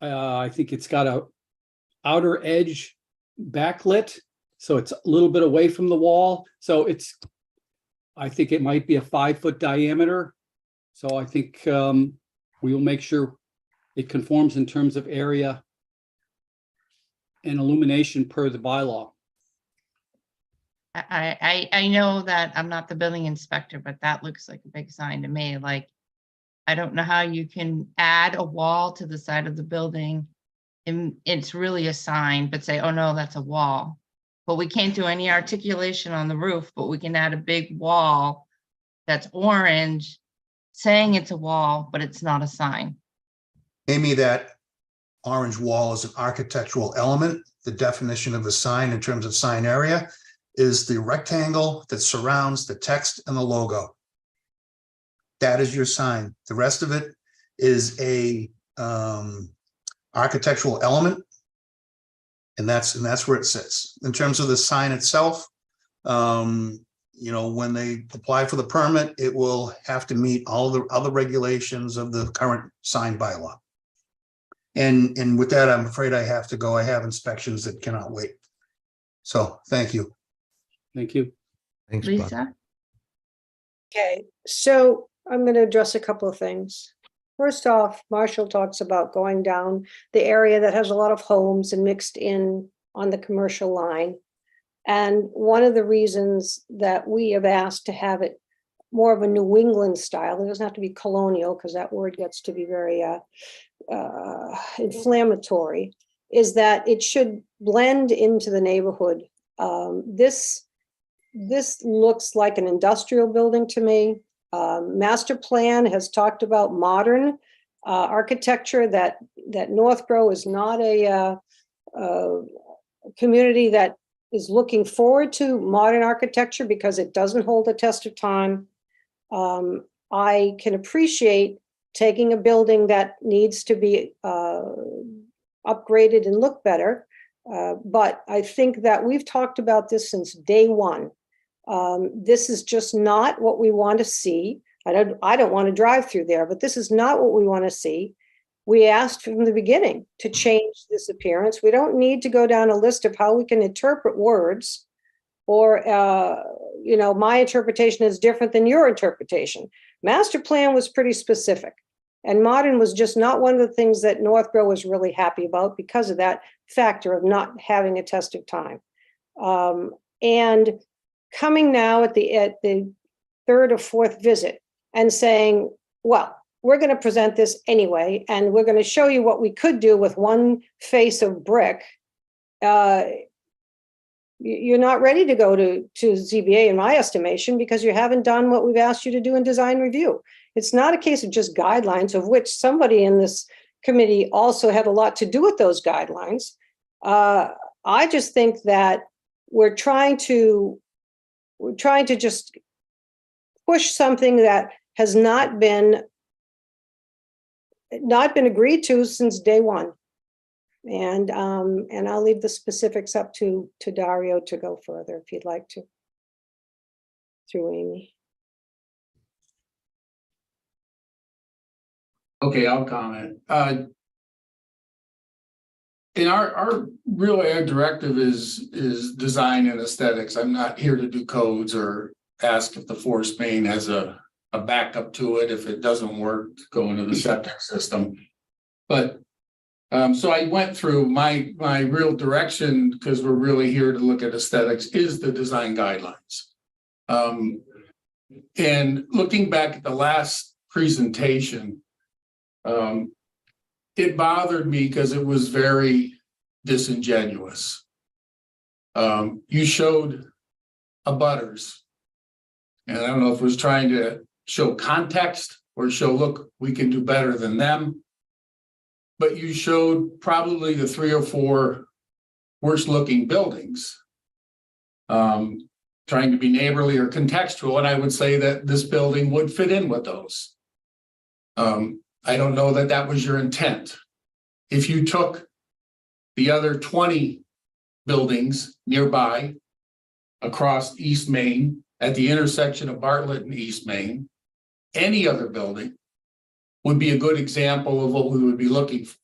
I think it's got a outer edge backlit. So it's a little bit away from the wall. So I think it might be a 5-foot diameter. So I think we will make sure it conforms in terms of area and illumination per the bylaw. I know that I'm not the building inspector, but that looks like a big sign to me. Like, I don't know how you can add a wall to the side of the building and it's really a sign, but say, oh no, that's a wall. But we can't do any articulation on the roof, but we can add a big wall that's orange, saying it's a wall, but it's not a sign. Amy, that orange wall is an architectural element the definition of a sign in terms of sign area is the rectangle that surrounds the text and the logo. That is your sign. The rest of it is a architectural element. And that's where it sits. In terms of the sign itself, you know, when they apply for the permit, it will have to meet all the other regulations of the current sign bylaw. And with that, I'm afraid I have to go. I have inspections that cannot wait. So thank you. Thank you. Thanks, Bob. Lisa? Okay, so I'm going to address a couple of things. First off, Marshall talks about going down the area that has a lot of homes and mixed in on the commercial line. And one of the reasons that we have asked to have it more of a New England style, it doesn't have to be colonial because that word gets to be very inflammatory, is that it should blend into the neighborhood. This looks like an industrial building to me. Master plan has talked about modern architecture, that Northborough is not a community that is looking forward to modern architecture because it doesn't hold the test of time. I can appreciate taking a building that needs to be upgraded and look better, but I think that we've talked about this since day one. This is just not what we want to see. I don't want to drive through there, but this is not what we want to see. We asked from the beginning to change this appearance. We don't need to go down a list of how we can interpret words or, you know, my interpretation is different than your interpretation. Master plan was pretty specific, and modern was just not one of the things that Northborough was really happy about because of that factor of not having a test of time. And coming now at the third or fourth visit and saying, well, we're going to present this anyway, and we're going to show you what we could do with one face of brick. You're not ready to go to ZBA, in my estimation, because you haven't done what we've asked you to do in design review. It's not a case of just guidelines, of which somebody in this committee also had a lot to do with those guidelines. I just think that we're trying to just push something that has not been agreed to since day one. And I'll leave the specifics up to Dario to go further if you'd like to, through Amy. Okay, I'll comment. And our real directive is design and aesthetics. I'm not here to do codes or ask if the force main has a backup to it if it doesn't work to go into the septic system. But so I went through my real direction, because we're really here to look at aesthetics, is the design guidelines. And looking back at the last presentation, it bothered me because it was very disingenuous. You showed abutters, and I don't know if it was trying to show context or show, look, we can do better than them. But you showed probably the 3 or 4 worst looking buildings, trying to be neighborly or contextual. And I would say that this building would fit in with those. I don't know that that was your intent. If you took the other 20 buildings nearby across East Main at the intersection of Bartlett and East Main, any other building would be a good example of what we would be looking for.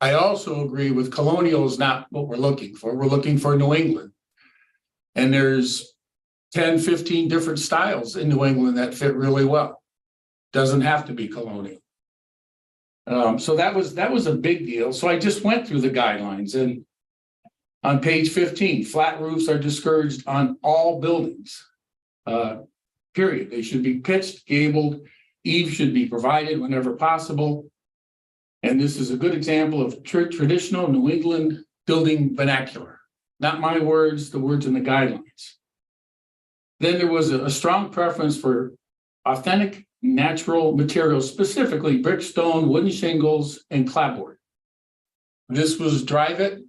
I also agree with colonial is not what we're looking for. We're looking for New England. And there's 10, 15 different styles in New England that fit really well. Doesn't have to be colonial. So that was a big deal. So I just went through the guidelines, and on page 15, flat roofs are discouraged on all buildings. Period. They should be pitched, gabled. Eaves should be provided whenever possible. And this is a good example of traditional New England building vernacular. Not my words, the words in the guidelines. Then there was a strong preference for authentic natural materials, specifically brick, stone, wooden shingles, and clapboard. This was drive it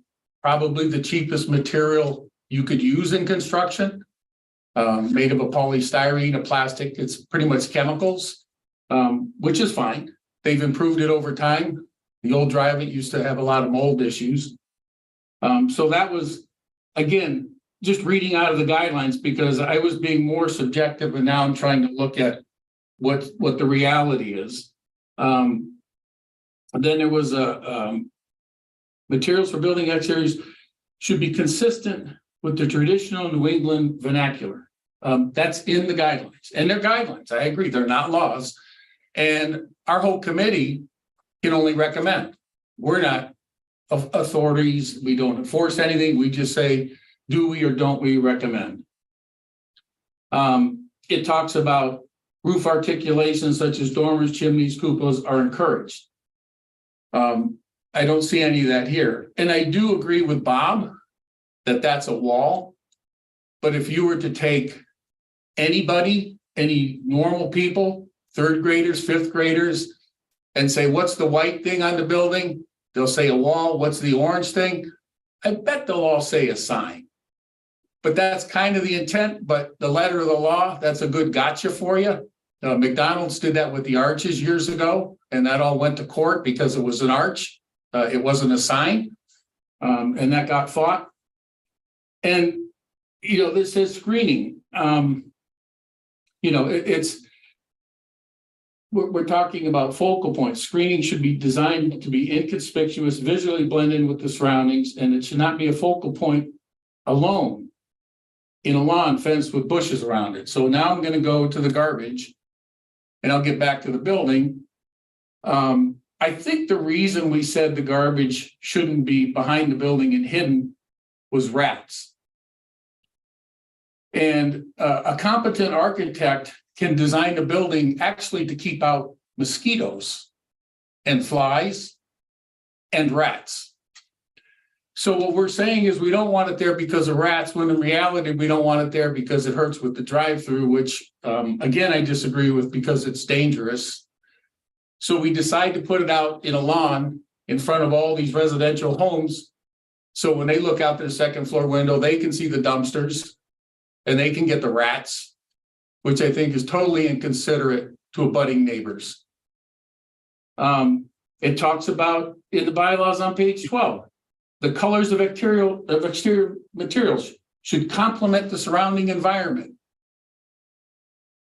probably the cheapest material you could use in construction. Made of a polystyrene, a plastic, it's pretty much chemicals, which is fine. They've improved it over time. The old driveway used to have a lot of mold issues. So that was, again, just reading out of the guidelines because I was being more subjective and now I'm trying to look at what the reality is. Then there was materials for building exteriors should be consistent with the traditional New England vernacular. That's in the guidelines, and they're guidelines. I agree, they're not laws. And our whole committee can only recommend. We're not authorities. We don't enforce anything. We just say, do we or don't we recommend? It talks about roof articulations such as dormers, chimneys, cupolas are encouraged. I don't see any of that here. And I do agree with Bob that that's a wall. But if you were to take anybody, any normal people, third graders, fifth graders, and say, what's the white thing on the building? They'll say a wall. What's the orange thing? I bet they'll all say a sign. But that's kind of the intent, but the letter of the law, that's a good gotcha for you. McDonald's did that with the arches years ago, and that all went to court because it was an arch. It wasn't a sign, and that got fought. And, you know, this is screening. You know, we're talking about focal points. Screening should be designed to be inconspicuous, visually blend in with the surroundings, and it should not be a focal point alone in a lawn fenced with bushes around it. So now I'm going to go to the garbage, and I'll get back to the building. I think the reason we said the garbage shouldn't be behind the building and hidden was rats. And a competent architect can design a building actually to keep out mosquitoes and flies and rats. So what we're saying is we don't want it there because of rats, when in reality, we don't want it there because it hurts with the drive-through, which again, I disagree with because it's dangerous. So we decide to put it out in a lawn in front of all these residential homes. So when they look out their second floor window, they can see the dumpsters and they can get the rats, which I think is totally inconsiderate to abutting neighbors. It talks about in the bylaws on page 12, the colors of exterior materials should complement the surrounding environment.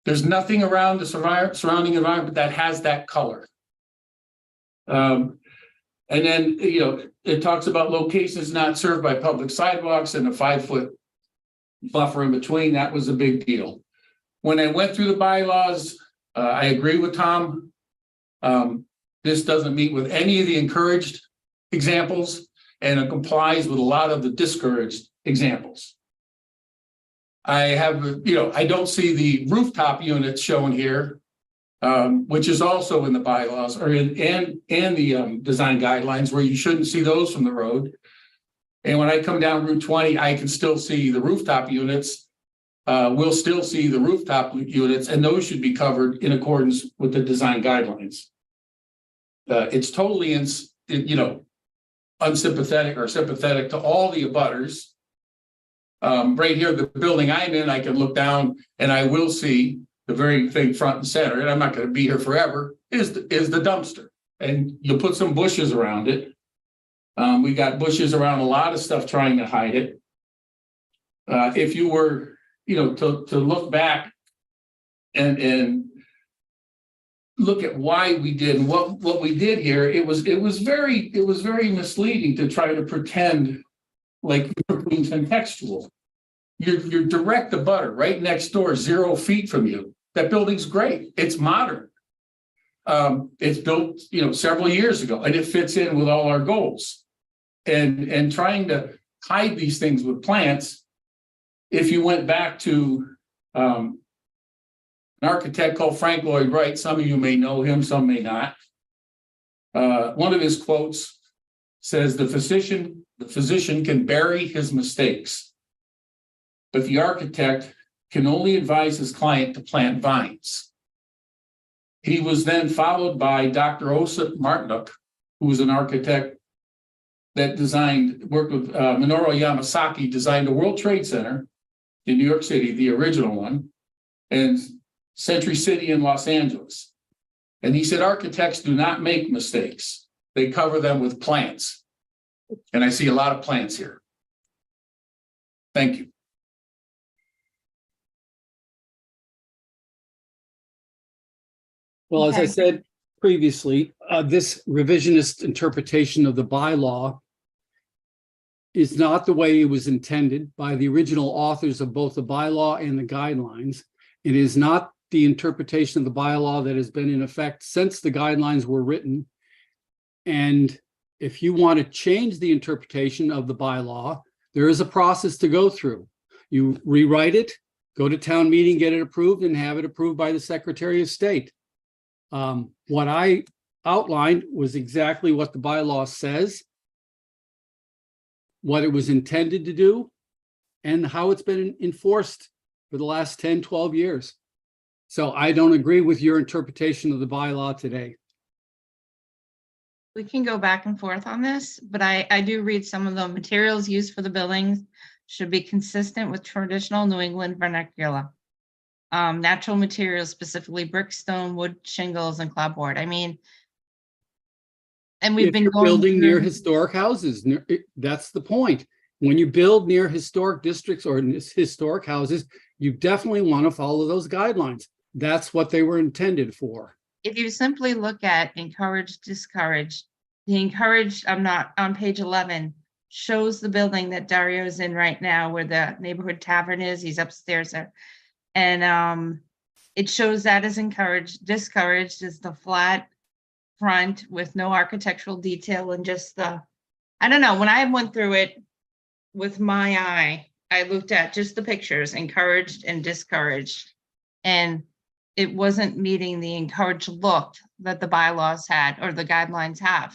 There's nothing around the surrounding environment that has that color. And then, you know, it talks about locations not served by public sidewalks and a 5-foot buffer in between. That was a big deal. When I went through the bylaws, I agree with Tom. This doesn't meet with any of the encouraged examples, and it complies with a lot of the discouraged examples. I have, you know, I don't see the rooftop units shown here, which is also in the bylaws or in the design guidelines where you shouldn't see those from the road. And when I come down Route 20, I can still see the rooftop units. We'll still see the rooftop units, and those should be covered in accordance with the design guidelines. It's totally, unsympathetic or sympathetic to all the abutters. Right here, the building I'm in, I can look down and I will see the very thing front and center, and I'm not going to be here forever, is the dumpster. And you'll put some bushes around it. We got bushes around a lot of stuff trying to hide it. If you were, to look back and look at why we did and what we did here, it was very misleading to try to pretend like you're being contextual. You're direct abutter right next door, 0 feet from you. That building's great. It's modern. It's built, several years ago, and it fits in with all our goals. And trying to hide these things with plants. If you went back to an architect called Frank Lloyd Wright, some of you may know him, some may not. One of his quotes says, the physician can bury his mistakes, but the architect can only advise his client to plant vines. He was then followed by Dr. Osip Martinuk, who was an architect that worked with Minoru Yamasaki, designed the World Trade Center in New York City, the original one, and Century City in Los Angeles. And he said, architects do not make mistakes. They cover them with plants. And I see a lot of plants here. Thank you. Well, as I Okay. said previously, this revisionist interpretation of the bylaw is not the way it was intended by the original authors of both the bylaw and the guidelines. It is not the interpretation of the bylaw that has been in effect since the guidelines were written. And if you want to change the interpretation of the bylaw, there is a process to go through. You rewrite it, go to town meeting, get it approved, and have it approved by the Secretary of State. What I outlined was exactly what the bylaw says, what it was intended to do, and how it's been enforced for the last 10, 12 years. So I don't agree with your interpretation of the bylaw today. We can go back and forth on this, but I do read some of the materials used for the buildings should be consistent with traditional New England vernacular. Natural materials, specifically brick, stone, wood, shingles, and clapboard. I mean, and we've If been you're going building near through- historic houses, that's the point. When you build near historic districts or historic houses, you definitely want to follow those guidelines. That's what they were intended for. If you simply look at encourage, discourage, the encouraged, I'm not on page 11, shows the building that Dario's in right now where the neighborhood tavern is. He's upstairs there. And it shows that as encouraged. Discouraged is the flat front with no architectural detail and just I don't know, when I went through it with my eye, I looked at just the pictures, encouraged and discouraged. And it wasn't meeting the encouraged look that the bylaws had or the guidelines have.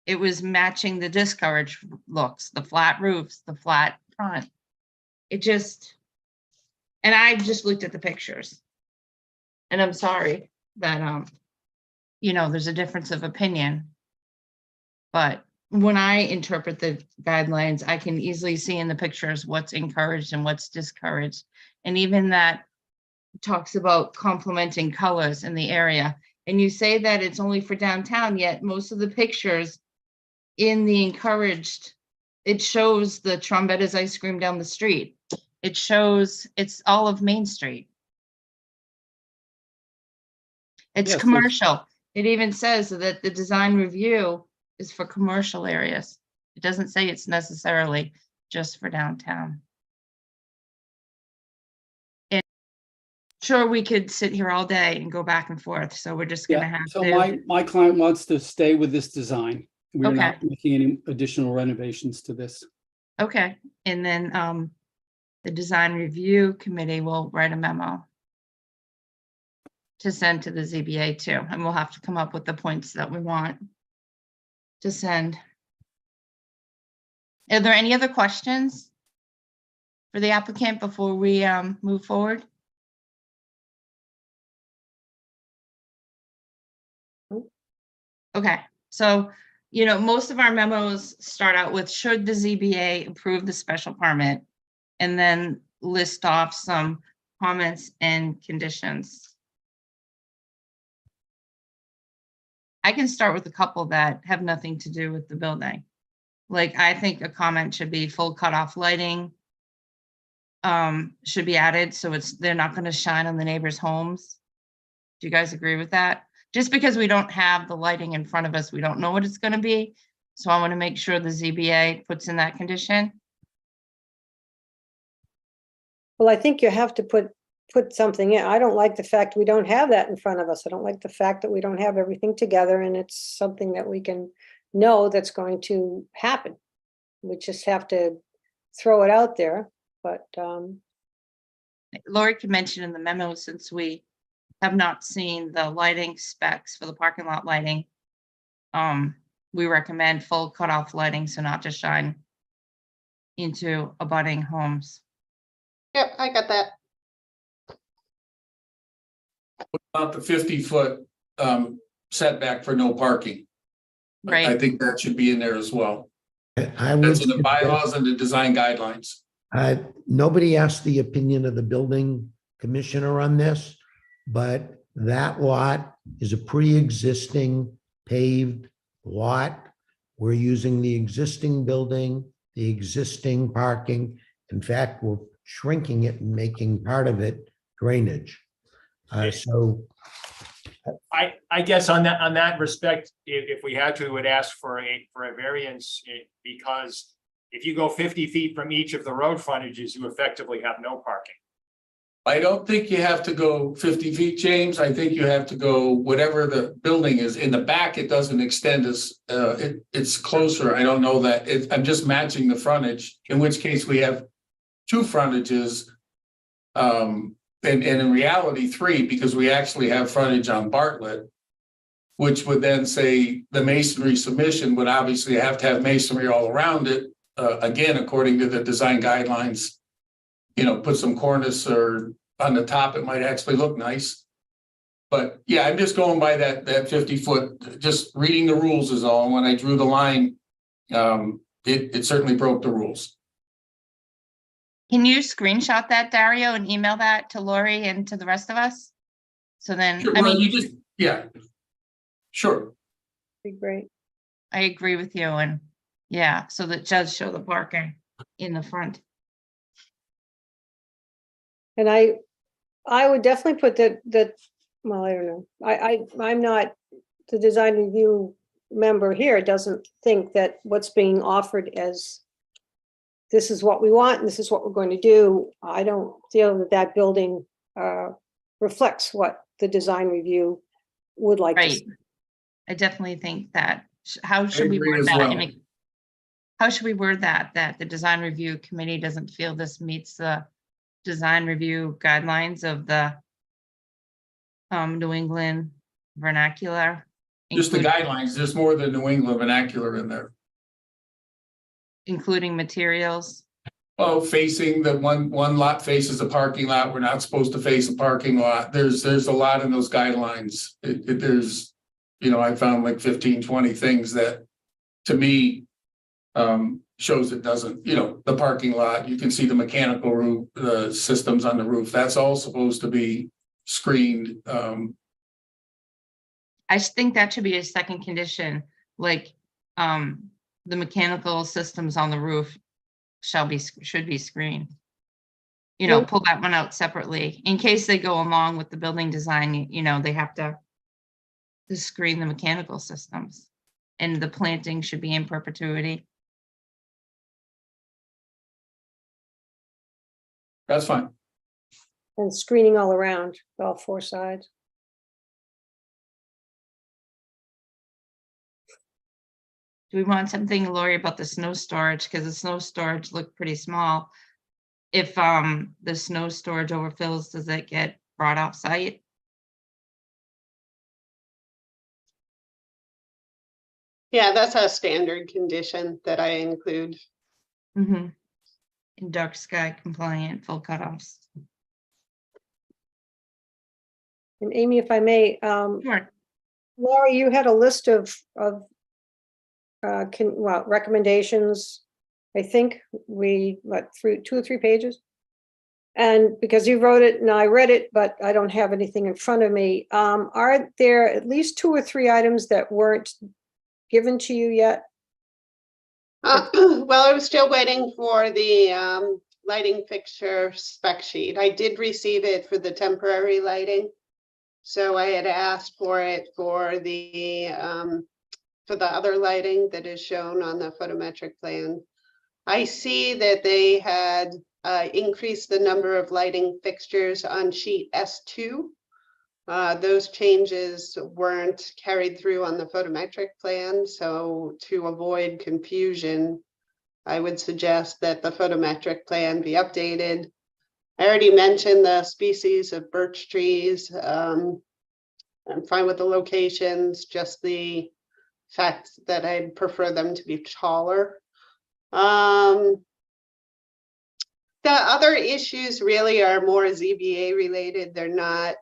It was matching the discouraged looks, the flat roofs, the flat front. It just, and I just looked at the pictures. And I'm sorry that, there's a difference of opinion. But when I interpret the guidelines, I can easily see in the pictures what's encouraged and what's discouraged. And even that talks about complementing colors in the area. And you say that it's only for downtown, yet most of the pictures in the encouraged, it shows the Trombetta's ice cream down the street. It shows it's all of Main Street. It's Yes, commercial. It even says that the design review is for commercial areas. It doesn't say it's necessarily just for downtown. And sure, we could sit here all day and go back and forth, so we're just gonna Yeah, have so to. my client wants to stay with this design. We're not making any additional renovations to this. Okay, and then the design review committee will write a memo to send to the ZBA too, and we'll have to come up with the points that we want to send. Are there any other questions for the applicant before we move forward? Okay, so, most of our memos start out with, should the ZBA approve the special permit? And then list off some comments and conditions. I can start with a couple that have nothing to do with the building. Like, I think a comment should be full cutoff lighting should be added, so they're not gonna shine on the neighbors' homes. Do you guys agree with that? Just because we don't have the lighting in front of us, we don't know what it's gonna be. So I wanna make sure the ZBA puts in that condition. Well, I think you have to put something in. I don't like the fact we don't have that in front of us. I don't like the fact that we don't have everything together and it's something that we can know that's going to happen. We just have to throw it out there, but Lori could mention in the memo, since we have not seen the lighting specs for the parking lot lighting. We recommend full cutoff lighting, so not to shine into abutting homes. Yep, I got that. About the 50-foot setback for no parking. I Right. think that should be in there as well. I would. That's in the suggest- bylaws and the design guidelines. Nobody asked the opinion of the building commissioner on this, but that lot is a pre-existing paved lot. We're using the existing building, the existing parking. In fact, we're shrinking it and making part of it drainage. So I guess on that respect, if we had to, would ask for a variance, because if you go 50 feet from each of the road frontages, you effectively have no parking. I don't think you have to go 50 feet, James. I think you have to go whatever the building is. In the back, it doesn't extend as, it's closer. I don't know that. I'm just matching the frontage, in which case we have two frontages. And in reality, three, because we actually have frontage on Bartlett, which would then say the masonry submission would obviously have to have masonry all around it. Again, according to the design guidelines, put some cornice or on the top, it might actually look nice. But yeah, I'm just going by that 50-foot, just reading the rules is all. When I drew the line, it certainly broke the rules. Can you screenshot that, Dario, and email that to Lori and to the rest of us? So then, Sure, I well, mean, yeah, sure. Be great. I agree with you, and yeah, so that does show the parking in the front. And I would definitely put that, well, I don't know. I'm not the design review member here, doesn't think that what's being offered as this is what we want and this is what we're going to do. I don't feel that that building reflects what the design review would like to Right. see. I definitely think that. How should we agree word as that? well. How should we word that? That the design review committee doesn't feel this meets the design review guidelines of the New England vernacular. Just the including- guidelines. There's more than New England vernacular in there. Including materials. Oh, facing the one lot faces a parking lot. We're not supposed to face a parking lot. There's a lot in those guidelines. There's, I found like 15, 20 things that to me shows it doesn't, the parking lot, you can see the mechanical roof, the systems on the roof. That's all supposed to be screened. I think that should be a second condition, like, the mechanical systems on the roof should be screened. Well- Pull that one out separately, in case they go along with the building design, they have to screen the mechanical systems. And the planting should be in perpetuity. That's fine. And screening all around, all four sides. Do we want something, Lori, about the snow storage? Because the snow storage looked pretty small. If the snow storage overfills, does it get brought off site? Yeah, that's a standard condition that I include. Mm-hmm. In dark sky compliant, full cutoffs. And Amy, if I may, Sure. Laura, you had a list of recommendations. I think two or three pages. And because you wrote it and I read it, but I don't have anything in front of me. Are there at least 2 or 3 items that weren't given to you yet? Well, I was still waiting for the lighting fixture spec sheet. I did receive it for the temporary lighting. So I had asked for it for the other lighting that is shown on the photometric plan. I see that they had increased the number of lighting fixtures on sheet S2. Those changes weren't carried through on the photometric plan, so to avoid confusion, I would suggest that the photometric plan be updated. I already mentioned the species of birch trees. I'm fine with the locations, just the fact that I'd prefer them to be taller. The other issues really are more ZBA related. They're not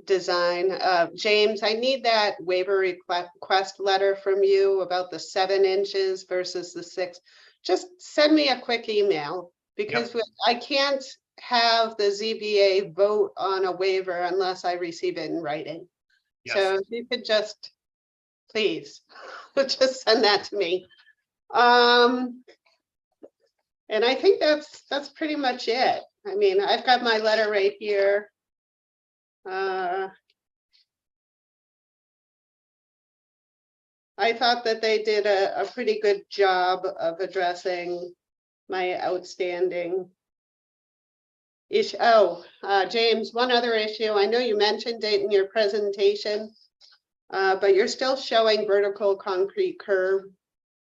design. James, I need that waiver request letter from you about the 7 inches versus the 6. Just send me a quick email because I can't have the ZBA vote on a waiver unless I receive it in writing. Yes. So if you could just, please, just send that to me. And I think that's pretty much it. I mean, I've got my letter right here. I thought that they did a pretty good job of addressing my outstanding issue. Oh, James, one other issue. I know you mentioned it in your presentation, but you're still showing vertical concrete curb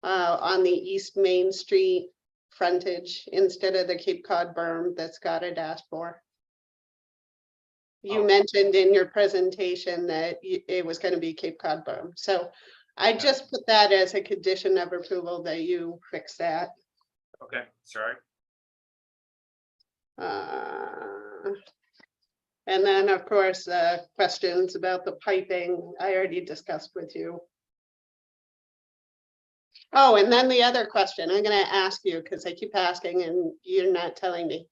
on the East Main Street frontage instead of the Cape Cod berm that's got a dash 4. You mentioned in your presentation that it was going to be Cape Cod berm. So I just put that as a condition of approval that you fix that. Okay, sorry. And then, of course, questions about the piping, I already discussed with you. Oh, and then the other question I'm going to ask you, because I keep asking and you're not telling me.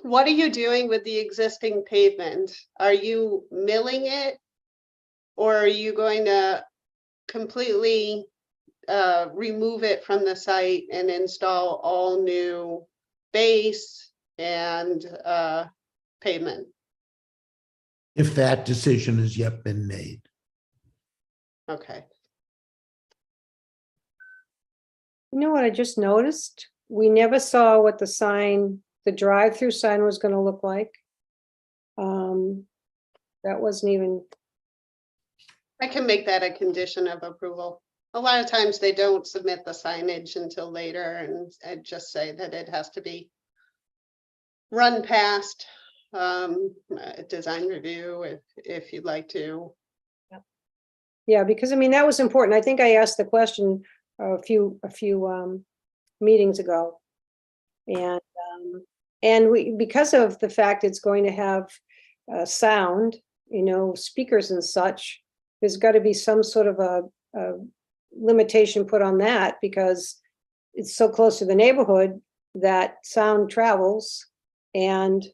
What are you doing with the existing pavement? Are you milling it? Or are you going to completely remove it from the site and install all new base and pavement? If that decision has yet been made. Okay. You know what I just noticed? We never saw what the sign, the drive-through sign was gonna look like. That wasn't even, I can make that a condition of approval. A lot of times they don't submit the signage until later and I'd just say that it has to be run past design review if you'd like to. yeah, because I mean, that was important. I think I asked the question a few meetings ago. And we, because of the fact it's going to have sound, you know, speakers and such, there's got to be some sort of a limitation put on that because it's so close to the neighborhood that sound travels and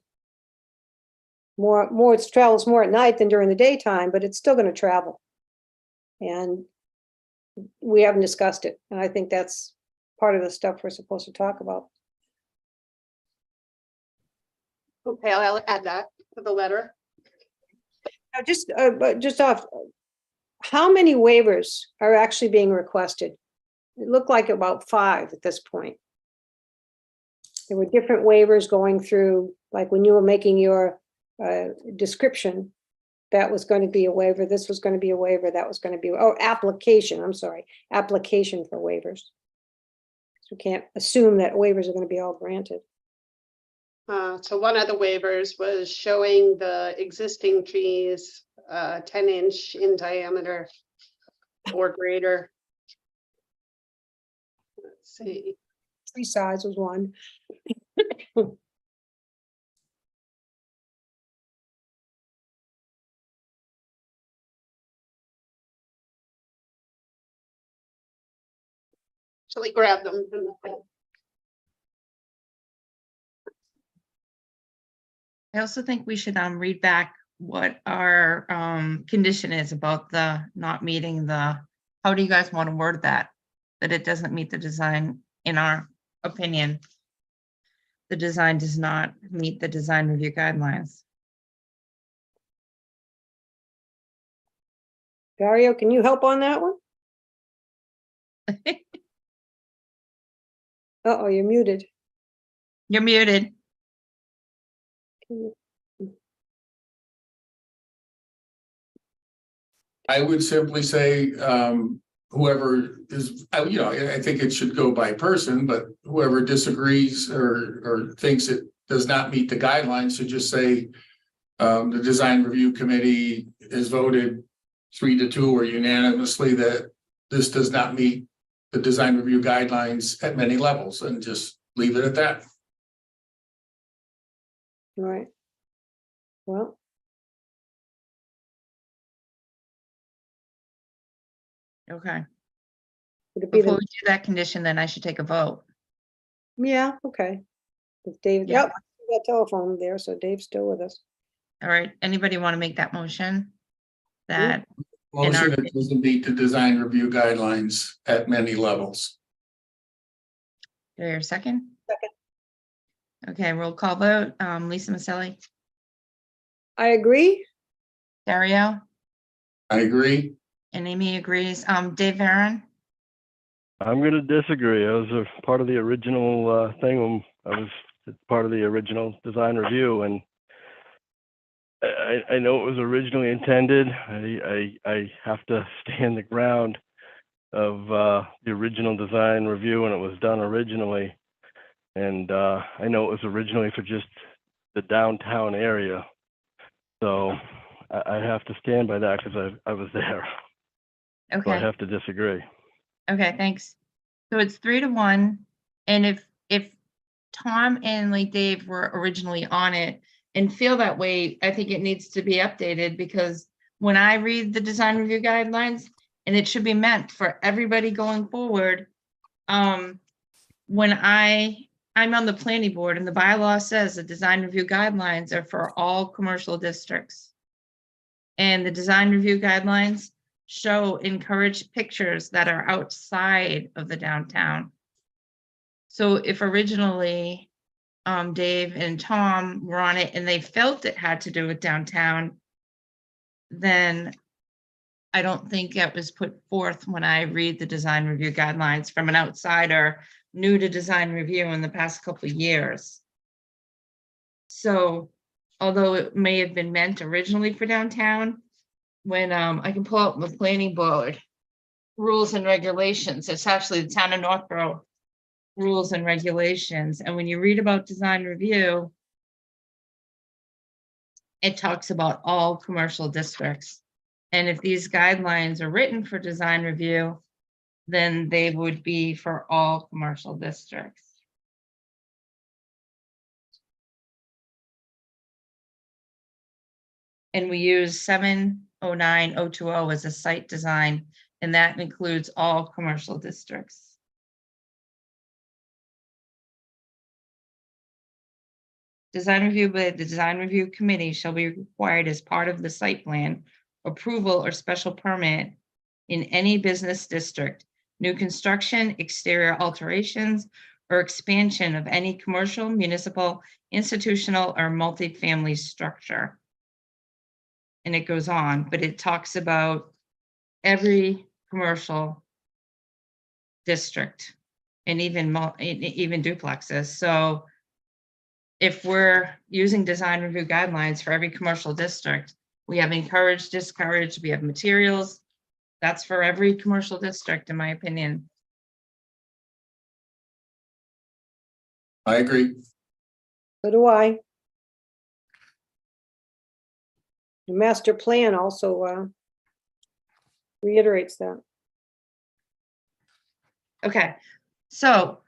it travels more at night than during the daytime, but it's still going to travel. And we haven't discussed it. And I think that's part of the stuff we're supposed to talk about. Okay, I'll add that to the letter. Now, just off, how many waivers are actually being requested? It looked like about 5 at this point. There were different waivers going through, like when you were making your description, that was going to be a waiver, this was going to be a waiver, that was going to be, oh, application, I'm sorry, application for waivers. So we can't assume that waivers are going to be all granted. So one of the waivers was showing the existing trees 10-inch in diameter or greater. Let's see. Tree size was one. Shall we grab them from the front? I also think we should read back what our condition is about the not meeting the, how do you guys want to word that? That it doesn't meet the design, in our opinion. The design does not meet the design review guidelines. Dario, can you help on that one? Uh-oh, you're muted. You're muted. I would simply say, whoever is, I think it should go by person, but whoever disagrees or thinks it does not meet the guidelines should just say, the design review committee is voted 3-2 or unanimously that this does not meet the design review guidelines at many levels, and just leave it at that. All right. Well, Okay. Would it be Before the, we do that condition, then I should take a vote. yeah, okay. If Dave, Yeah. yep, I see that telephone there, so Dave's still with us. All right, anybody want to make that motion? That, Motion that doesn't meet the design review guidelines at many levels. do I hear a second? Second. Okay, roll call vote. Lisa Maselli, I agree. Dario, I agree. and Amy agrees. Dave Aaron, I'm gonna disagree. I was a part of the original thing when I was part of the original design review, and I know it was originally intended. I have to stand the ground of the original design review when it was done originally. And I know it was originally for just the downtown area. So I have to stand by that because I was there. So I okay, have to disagree. okay, thanks. So it's 3-1, and if Tom and like Dave were originally on it and feel that way, I think it needs to be updated, because when I read the design review guidelines, and it should be meant for everybody going forward, when I'm on the planning board and the bylaw says the design review guidelines are for all commercial districts. And the design review guidelines encourage pictures that are outside of the downtown. So if originally Dave and Tom were on it and they felt it had to do with downtown, then I don't think it was put forth when I read the design review guidelines from an outsider new to design review in the past couple of years. So although it may have been meant originally for downtown, when I can pull out the planning board rules and regulations, it's actually the town of Northborough rules and regulations. And when you read about design review, it talks about all commercial districts. And if these guidelines are written for design review, then they would be for all commercial districts. And we use 709-020 as a site design, and that includes all commercial districts. Design review by the design review committee shall be required as part of the site plan approval or special permit in any business district, new construction, exterior alterations, or expansion of any commercial, municipal, institutional, or multifamily structure. And it goes on, but it talks about every commercial district and even duplexes. So if we're using design review guidelines for every commercial district, we have encouraged, discouraged, we have materials. That's for every commercial district, in my opinion. I agree. So do I. The master plan also reiterates that. Okay, so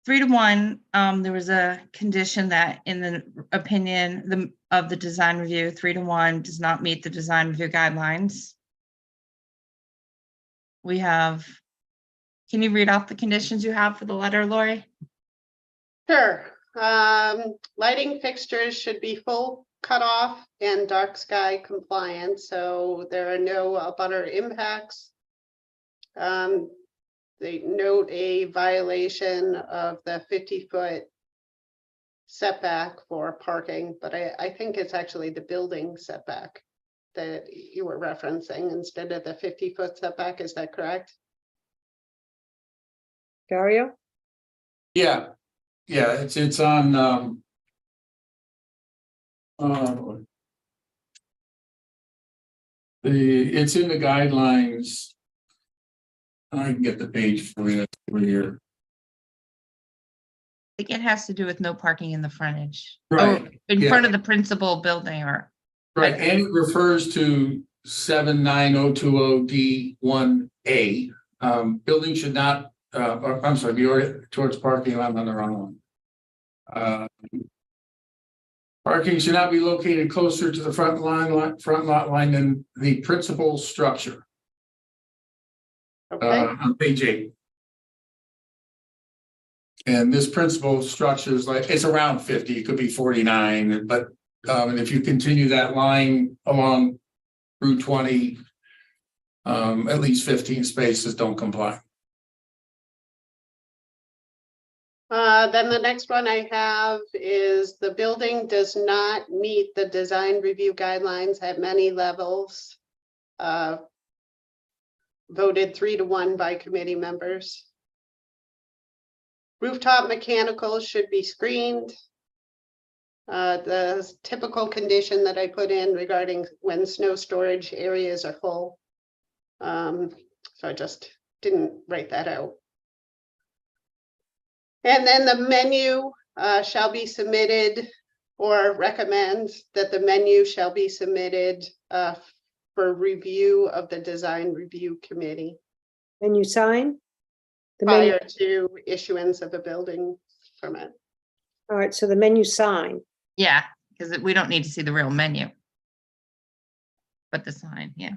3-1, there was a condition that in the opinion of the design review, 3-1 does not meet the design review guidelines. We have, can you read off the conditions you have for the letter, Lori? Sure. Lighting fixtures should be full cutoff and dark sky compliant, so there are no abutter impacts. They note a violation of the 50-foot setback for parking, but I think it's actually the building setback that you were referencing instead of the 50-foot setback. Is that correct? Dario? Yeah, it's on it's in the guidelines. I can get the page for you over here. I think it has to do with no parking in the frontage. Right, Or in yeah. front of the principal building or, Right, and it refers to 79020D1A. Building should not, I'm sorry, be ordered towards parking. I'm on the wrong one. Parking should not be located closer to the front lot line than the principal structure. Okay, on page 8. And this principal structure is like, it's around 50, it could be 49, but and if you continue that line along Route 20, at least 15 spaces don't comply. then the next one I have is the building does not meet the design review guidelines at many levels. Voted 3-1 by committee members. Rooftop mechanicals should be screened. The typical condition that I put in regarding when snow storage areas are full. So I just didn't write that out. And then the menu shall be submitted, or recommends that the menu shall be submitted for review of the design review committee Menu sign? The menu, prior to issuance of a building permit. all right, so the menu sign. Yeah, because we don't need to see the real menu. But the sign, yeah.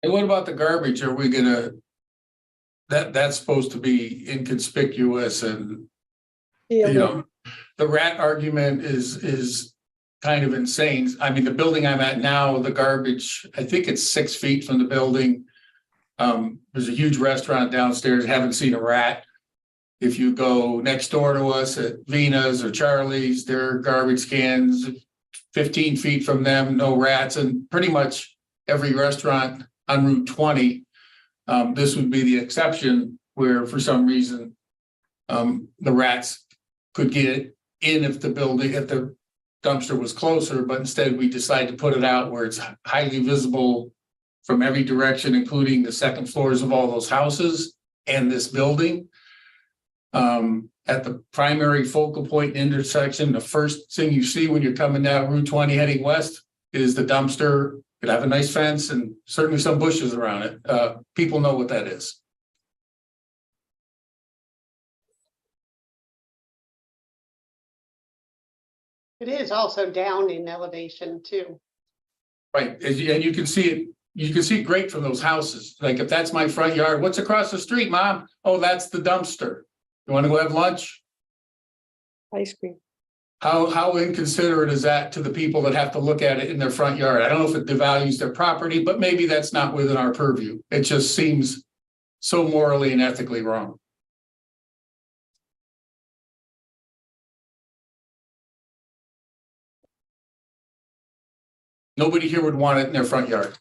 And what about the garbage? Are we gonna, that's supposed to be inconspicuous and, you know, the rat argument is kind of insane. I mean, the building I'm at now, the garbage, I think it's 6 feet from the building. There's a huge restaurant downstairs, haven't seen a rat. If you go next door to us at Vina's or Charlie's, there are garbage cans 15 feet from them, no rats, and pretty much every restaurant on Route 20. This would be the exception where for some reason the rats could get in if the dumpster was closer, but instead we decided to put it out where it's highly visible from every direction, including the second floors of all those houses and this building. At the primary focal point intersection, the first thing you see when you're coming down Route 20 heading west is the dumpster. Could have a nice fence and certainly some bushes around it. People know what that is. It is also down in elevation too. Right, and you can see it. You can see it great from those houses. Like if that's my front yard, what's across the street, Mom? Oh, that's the dumpster. You want to go have lunch? Ice cream. How inconsiderate is that to the people that have to look at it in their front yard? I don't know if it devalues their property, but maybe that's not within our purview. It just seems so morally and ethically wrong. Nobody here would want it in their front yard.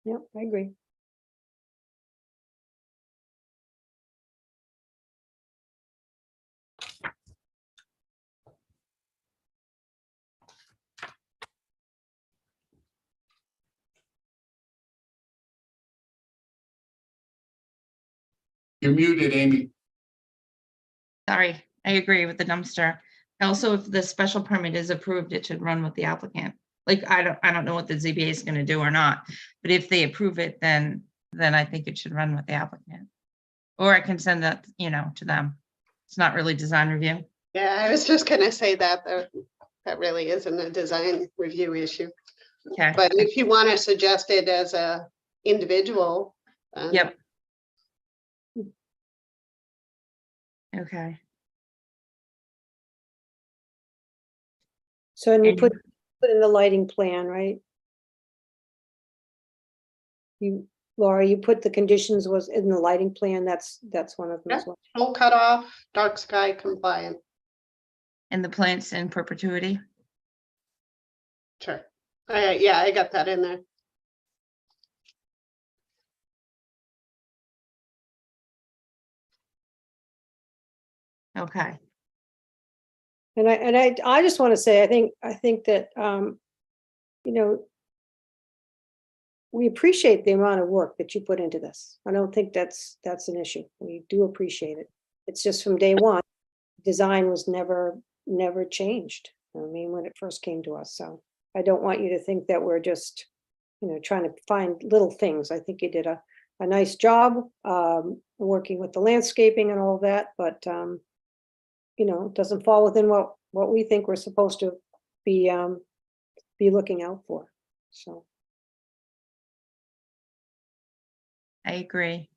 Yep, I agree. You're muted, Amy. Sorry, I agree with the dumpster. Also, if the special permit is approved, it should run with the applicant. Like, I don't know what the ZBA is gonna do or not, but if they approve it, then I think it should run with the applicant. Or I can send that, to them. It's not really design review. Yeah, I was just gonna say that that really isn't a design review issue. Okay, But if you want to suggest it as a individual. yep. Okay, So, and you And- put in the lighting plan, right? Laura, you put the conditions was in the lighting plan, that's one of them as well. Full cutoff, dark sky compliant. and the plants in perpetuity. Sure. Yeah, I got that in there. Okay, And I just want to say, I think that, we appreciate the amount of work that you put into this. I don't think that's an issue. We do appreciate it. It's just from day one, design was never changed. I mean, when it first came to us. So I don't want you to think that we're just, trying to find little things. I think you did a nice job working with the landscaping and all that, but it doesn't fall within what we think we're supposed to be looking out for. So I agree.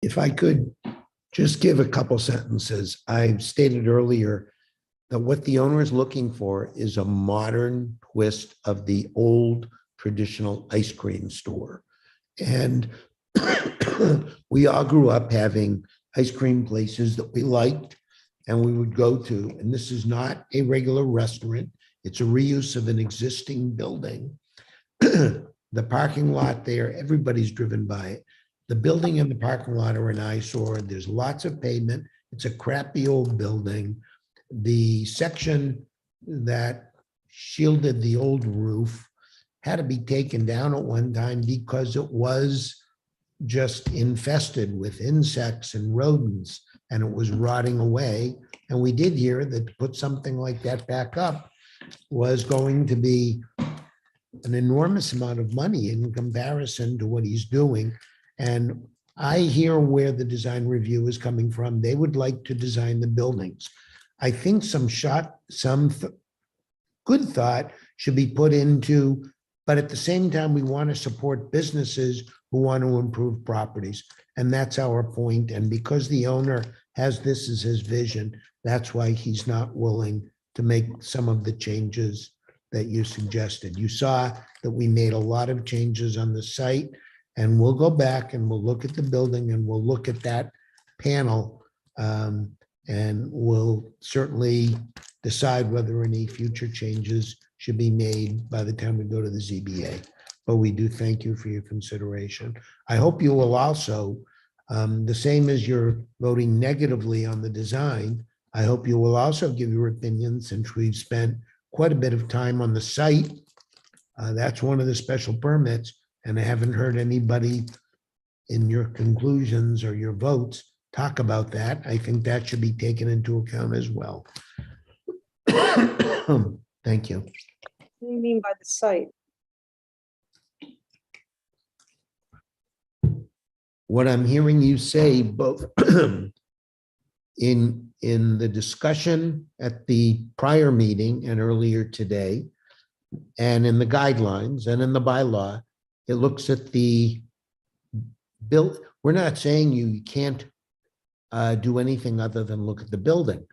If I could just give a couple sentences, I stated earlier that what the owner is looking for is a modern twist of the old traditional ice cream store. And we all grew up having ice cream places that we liked and we would go to. And this is not a regular restaurant. It's a reuse of an existing building. The parking lot there, everybody's driven by it. The building and the parking lot are an eyesore. There's lots of pavement. It's a crappy old building. The section that shielded the old roof had to be taken down at one time because it was just infested with insects and rodents and it was rotting away. And we did hear that to put something like that back up was going to be an enormous amount of money in comparison to what he's doing. And I hear where the design review is coming from. They would like to design the buildings. I think good thought should be put into, but at the same time, we want to support businesses who want to improve properties. And that's our point. And because the owner has this as his vision, that's why he's not willing to make some of the changes that you suggested. You saw that we made a lot of changes on the site, and we'll go back and we'll look at the building and we'll look at that panel. And we'll certainly decide whether any future changes should be made by the time we go to the ZBA. But we do thank you for your consideration. I hope you will also, the same as you're voting negatively on the design, I hope you will also give your opinion, since we've spent quite a bit of time on the site. That's one of the special permits, and I haven't heard anybody in your conclusions or your votes talk about that. I think that should be taken into account as well. Thank you. What do you mean by the site? What I'm hearing you say, both in the discussion at the prior meeting and earlier today, and in the guidelines and in the bylaw, it looks at the bill. We're not saying you can't do anything other than look at the building.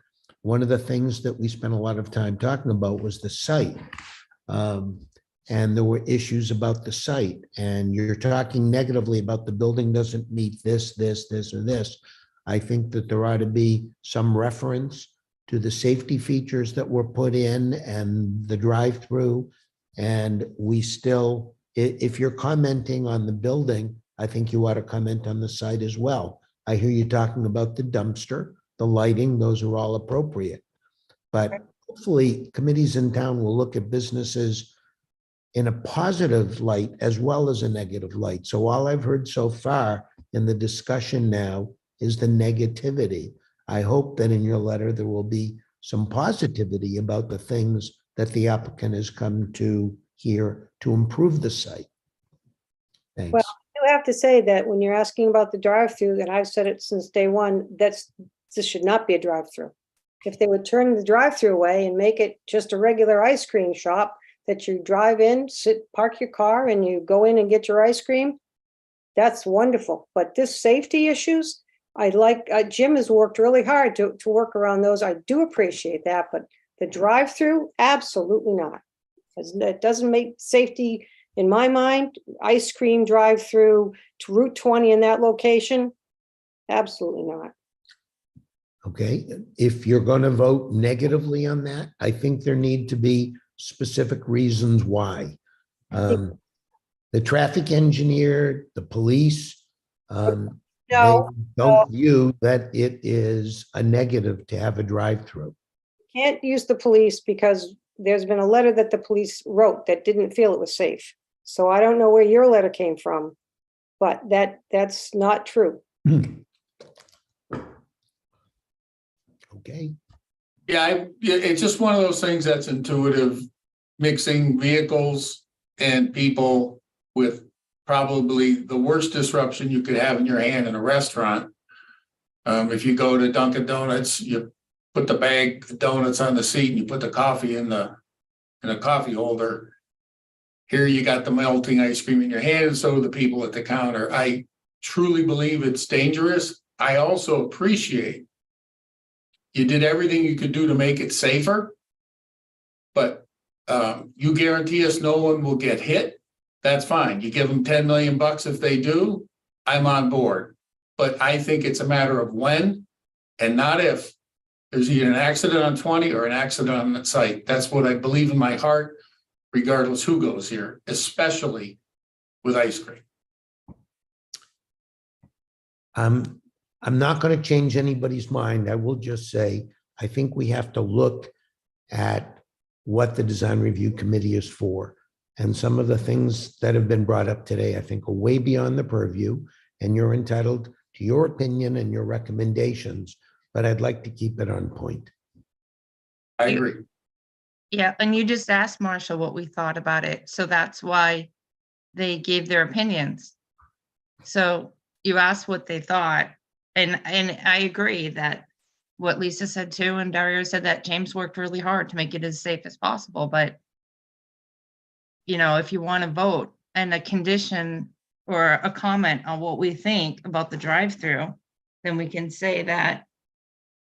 One of the things that we spent a lot of time talking about was the site. And there were issues about the site, and you're talking negatively about the building doesn't meet this, or this. I think that there ought to be some reference to the safety features that were put in and the drive-through. And we still, if you're commenting on the building, I think you ought to comment on the site as well. I hear you talking about the dumpster, the lighting, those are all appropriate. But hopefully committees in town will look at businesses in a positive light as well as a negative light. So all I've heard so far in the discussion now is the negativity. I hope that in your letter, there will be some positivity about the things that the applicant has come to here to improve the site. Thanks. Well, I have to say that when you're asking about the drive-through, and I've said it since day one, this should not be a drive-through. If they would turn the drive-through away and make it just a regular ice cream shop that you drive in, park your car and you go in and get your ice cream, that's wonderful. But this safety issues, Jim has worked really hard to work around those. I do appreciate that, but the drive-through, absolutely not. It doesn't make safety, in my mind, ice cream drive-through to Route 20 in that location, absolutely not. Okay, if you're going to vote negatively on that, I think there need to be specific reasons why. The traffic engineer, the police, they don't view that it is a negative to have a drive-through. Can't use the police because there's been a letter that the police wrote that didn't feel it was safe. So I don't know where your letter came from, but that's not true. Okay. Yeah, it's just one of those things that's intuitive, mixing vehicles and people with probably the worst disruption you could have in your hand in a restaurant. If you go to Dunkin' Donuts, you put the bag of donuts on the seat and you put the coffee in a coffee holder. Here you got the melting ice cream in your hand, and so do the people at the counter. I truly believe it's dangerous. I also appreciate you did everything you could do to make it safer. But you guarantee us no one will get hit. That's fine. You give them 10 million bucks if they do, I'm on board. But I think it's a matter of when and not if. There's either an accident on 20 or an accident on the site. That's what I believe in my heart, regardless who goes here, especially with ice cream. I'm not going to change anybody's mind. I will just say, I think we have to look at what the design review committee is for. And some of the things that have been brought up today, I think are way beyond the purview, and you're entitled to your opinion and your recommendations, but I'd like to keep it on point. I agree. Yeah, and you just asked Marshall what we thought about it, so that's why they gave their opinions. So you asked what they thought, and I agree that what Lisa said too, and Dario said that James worked really hard to make it as safe as possible, but you know, if you want to vote and a condition or a comment on what we think about the drive-through, then we can say that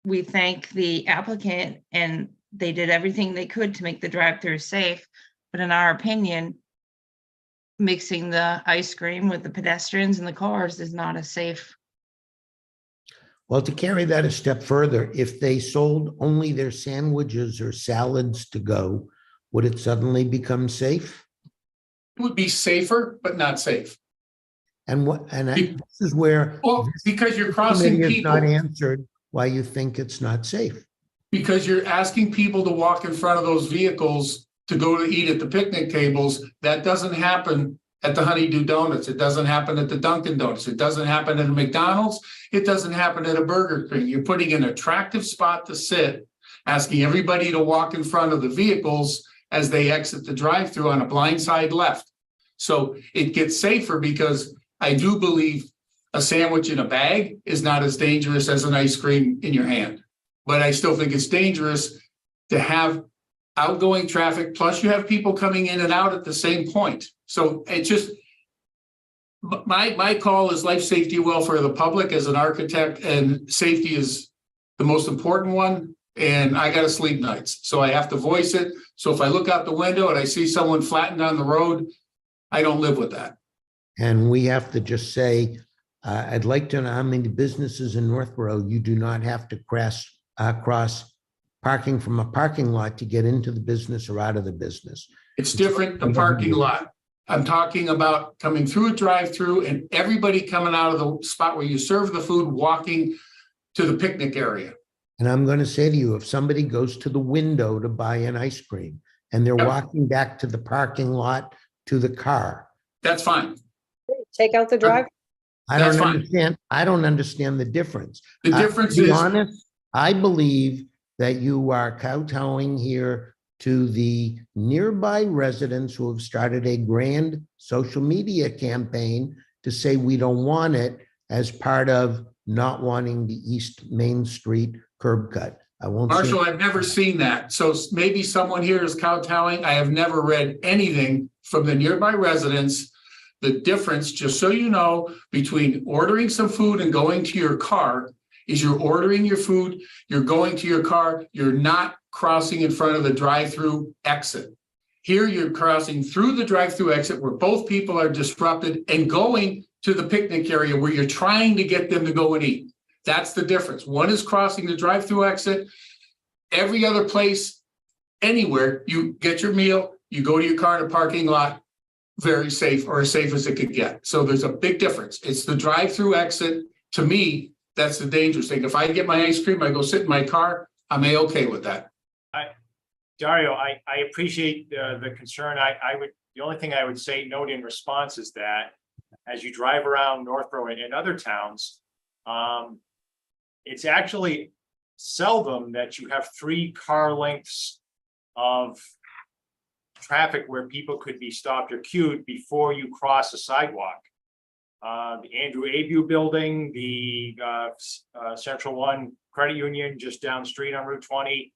we thank the applicant and they did everything they could to make the drive-through safe, but in our opinion, mixing the ice cream with the pedestrians and the cars is not a safe. Well, to carry that a step further, if they sold only their sandwiches or salads to go, would it suddenly become safe? It would be safer, but not safe. And this is where Well, because you're crossing committee has not people, answered why you think it's not safe. because you're asking people to walk in front of those vehicles to go to eat at the picnic tables. That doesn't happen at the Honeydew Donuts. It doesn't happen at the Dunkin' Donuts. It doesn't happen at a McDonald's. It doesn't happen at a Burger King. You're putting an attractive spot to sit, asking everybody to walk in front of the vehicles as they exit the drive-through on a blind side left. So it gets safer because I do believe a sandwich in a bag is not as dangerous as an ice cream in your hand. But I still think it's dangerous to have outgoing traffic, plus you have people coming in and out at the same point. So it just, my call is life, safety, welfare of the public as an architect, and safety is the most important one. And I got to sleep nights, so I have to voice it. So if I look out the window and I see someone flattened on the road, I don't live with that. And we have to just say, I'd like to know how many businesses in Northborough you do not have to cross parking from a parking lot to get into the business or out of the business. It's different, the parking lot. I'm talking about coming through a drive-through and everybody coming out of the spot where you serve the food, walking to the picnic area. And I'm going to say to you, if somebody goes to the window to buy an ice cream and they're Yep. walking back to the parking lot to the car, That's fine. Take out the drive. I That's don't fine. understand. I don't understand the difference. The difference To be is, honest, I believe that you are kowtowing here to the nearby residents who have started a grand social media campaign to say we don't want it as part of not wanting the East Main Street curb cut. I won't say. Marshall, I've never seen that. So maybe someone here is kowtowing. I have never read anything from the nearby residents. The difference, just so you know, between ordering some food and going to your car is you're ordering your food, you're going to your car, you're not crossing in front of the drive-through exit. Here, you're crossing through the drive-through exit where both people are disrupted and going to the picnic area where you're trying to get them to go and eat. That's the difference. One is crossing the drive-through exit. Every other place, anywhere, you get your meal, you go to your car in a parking lot, very safe, or as safe as it could get. So there's a big difference. It's the drive-through exit. To me, that's the dangerous thing. If I get my ice cream, I go sit in my car, I'm A-okay with that. Dario, I appreciate the concern. The only thing I would say, note in response is that as you drive around Northborough and other towns, it's actually seldom that you have 3 car lengths of traffic where people could be stopped or queued before you cross a sidewalk. The Andrew Abu building, the Central One Credit Union just down the street on Route 20.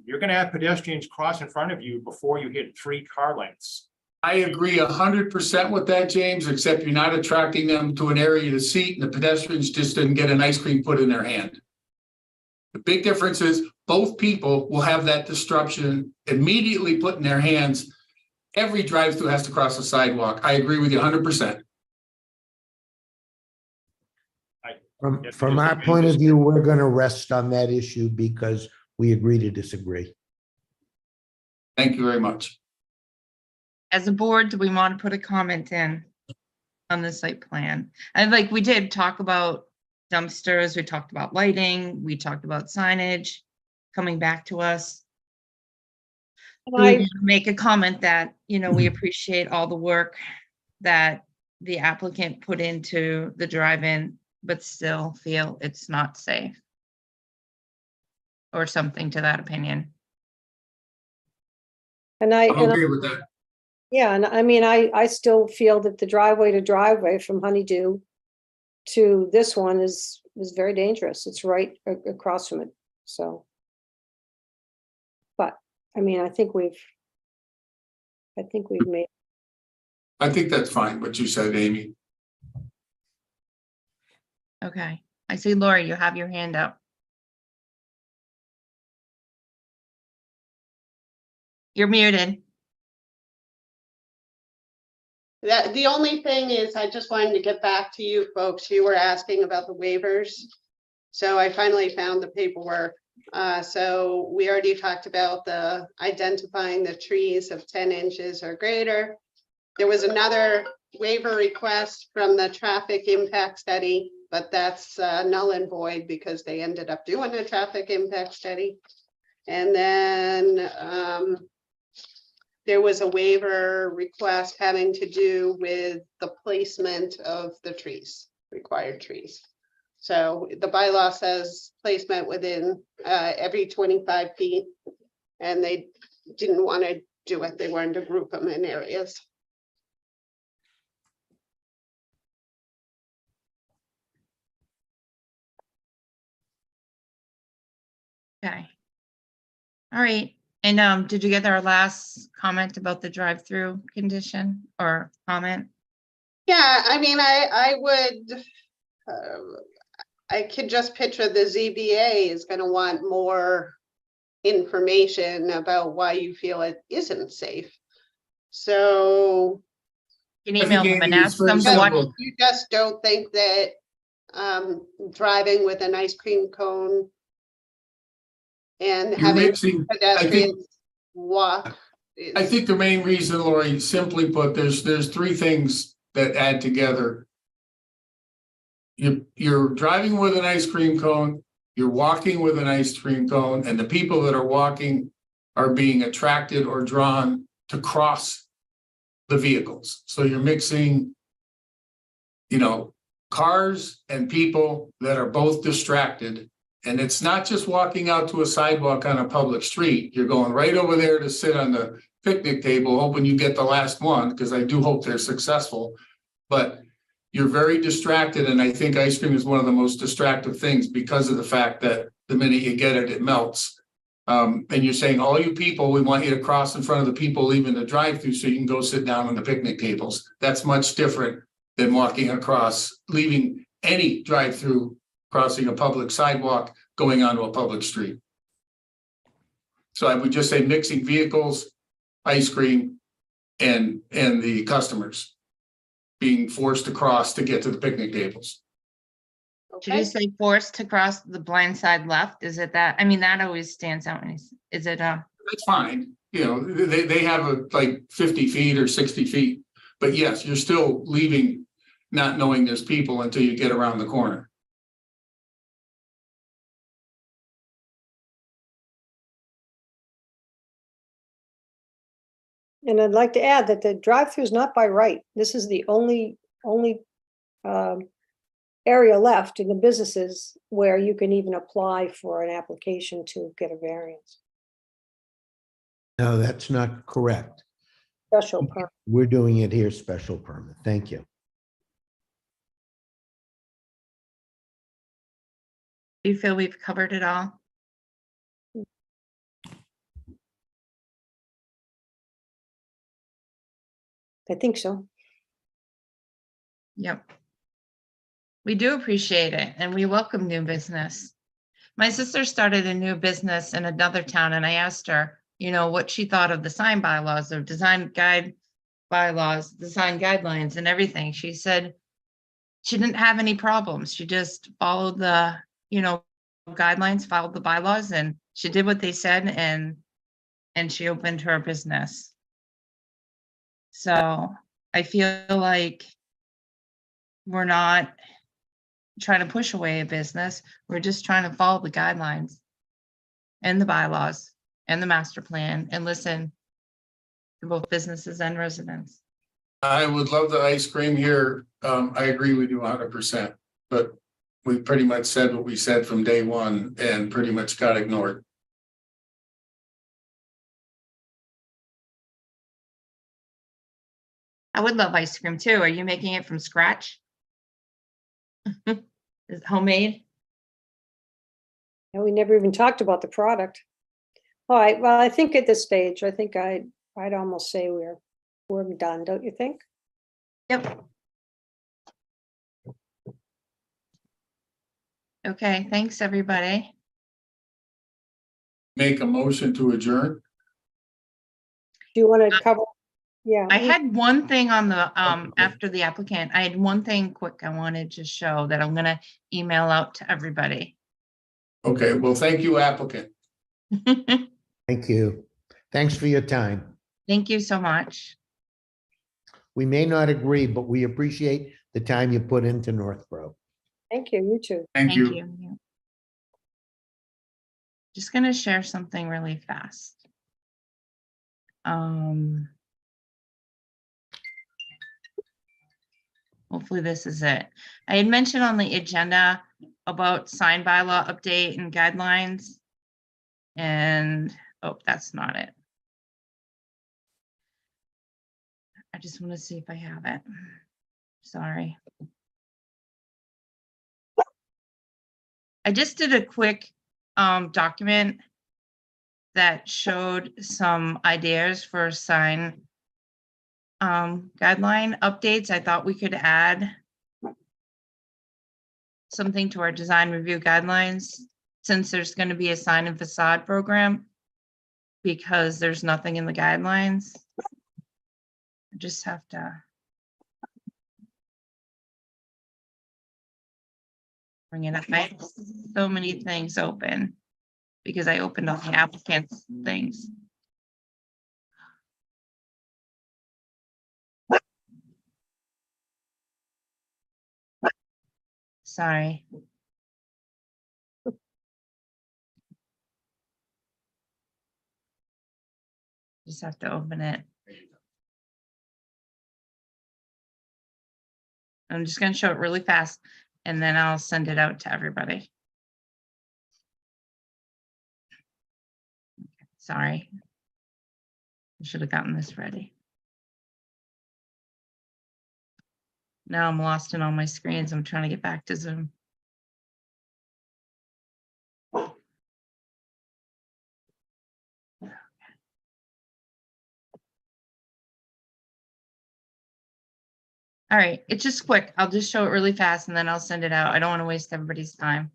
You're going to have pedestrians cross in front of you before you hit 3 car lengths. I agree 100% with that, James, except you're not attracting them to an area to seat and the pedestrians just didn't get an ice cream put in their hand. The big difference is both people will have that disruption immediately put in their hands. Every drive-through has to cross the sidewalk. I agree with you 100%. From our point of view, we're going to rest on that issue because we agree to disagree. Thank you very much. As a board, do we want to put a comment in on the site plan? And like we did talk about dumpsters, we talked about lighting, we talked about signage coming back to us. And We I, want to make a comment that, you know, we appreciate all the work that the applicant put into the drive-in, but still feel it's not safe. Or something to that opinion. and I, I'm and I, okay with that. yeah, and I mean, I still feel that the driveway to driveway from Honeydew to this one is very dangerous. It's right across from it, so. But, I mean, I think we've made, I think that's fine, what you said, Amy. Okay, I see Lori, you have your hand up. You're muted. The only thing is, I just wanted to get back to you folks. You were asking about the waivers. So I finally found the paperwork. So we already talked about the identifying the trees of 10 inches or greater. There was another waiver request from the traffic impact study, but that's null and void because they ended up doing a traffic impact study. And then there was a waiver request having to do with the placement of the trees, required trees. So the bylaw says placement within every 25 feet, and they didn't want to do it. They wanted to group them in areas. Okay. All right, and did you get our last comment about the drive-through condition or comment? Yeah, I mean, I would, I could just picture the ZBA is going to want more information about why you feel it isn't safe. So You can I think email them and Amy, it's ask them to very watch. simple. you just don't think that driving with an ice cream cone and You're having mixing, pedestrians walk. I think the main reason, Lori, simply put, there's three things that add together. You're driving with an ice cream cone, you're walking with an ice cream cone, and the people that are walking are being attracted or drawn to cross the vehicles. So you're mixing, you know, cars and people that are both distracted. And it's not just walking out to a sidewalk on a public street. You're going right over there to sit on the picnic table, hoping you get the last one, because I do hope they're successful. But you're very distracted, and I think ice cream is one of the most distractive things because of the fact that the minute you get it, it melts. And you're saying, all you people, we want you to cross in front of the people leaving the drive-through so you can go sit down on the picnic tables. That's much different than walking across, leaving any drive-through, crossing a public sidewalk, going onto a public street. So I would just say mixing vehicles, ice cream, and the customers being forced to cross to get to the picnic tables. Should you say forced to cross the blind side left? Is it that? I mean, that always stands out. Is it That's fine. You know, they have like 50 feet or 60 feet, but yes, you're still leaving, not knowing there's people until you get around the corner. and I'd like to add that the drive-through is not by right. This is the only area left in the businesses where you can even apply for an application to get a variance. No, that's not correct. Special permit. We're doing it here, special permit. Thank you. Do you feel we've covered it all? I think so. Yep. We do appreciate it and we welcome new business. My sister started a new business in another town and I asked her, you know, what she thought of the sign bylaws or design guidelines and everything. She said she didn't have any problems. She just followed the, you know, guidelines, followed the bylaws, and she did what they said and she opened her business. So I feel like we're not trying to push away a business. We're just trying to follow the guidelines and the bylaws and the master plan and listen to both businesses and residents. I would love the ice cream here. I agree with you 100%, but we pretty much said what we said from day one and pretty much got ignored. I would love ice cream too. Are you making it from scratch? Is it homemade? And we never even talked about the product. All right, well, I think at this stage, I think I'd almost say we're done, don't you think? Yep. Okay, thanks, everybody. Make a motion to adjourn. Do you want to cover? Yeah. I had one thing on the, after the applicant, I had one thing quick I wanted to show that I'm gonna email out to everybody. Okay, well, thank you, applicant. Thank you. Thanks for your time. Thank you so much. We may not agree, but we appreciate the time you put into Northborough. Thank you, you too. Thank you. Yeah. Just gonna share something really fast. Hopefully this is it. I had mentioned on the agenda about sign bylaw update and guidelines. And, oh, that's not it. I just want to see if I have it. Sorry. I just did a quick document that showed some ideas for sign guideline updates. I thought we could add something to our design review guidelines since there's going to be a sign and facade program because there's nothing in the guidelines. I just have to bring it up. I have so many things open because I opened all the applicants' things. Sorry. Just have to open it. I'm just going to show it really fast and then I'll send it out to everybody. Sorry. I should have gotten this ready. Now I'm lost in all my screens. I'm trying to get back to Zoom. All right, it's just quick. I'll just show it really fast and then I'll send it out. I don't want to waste everybody's time.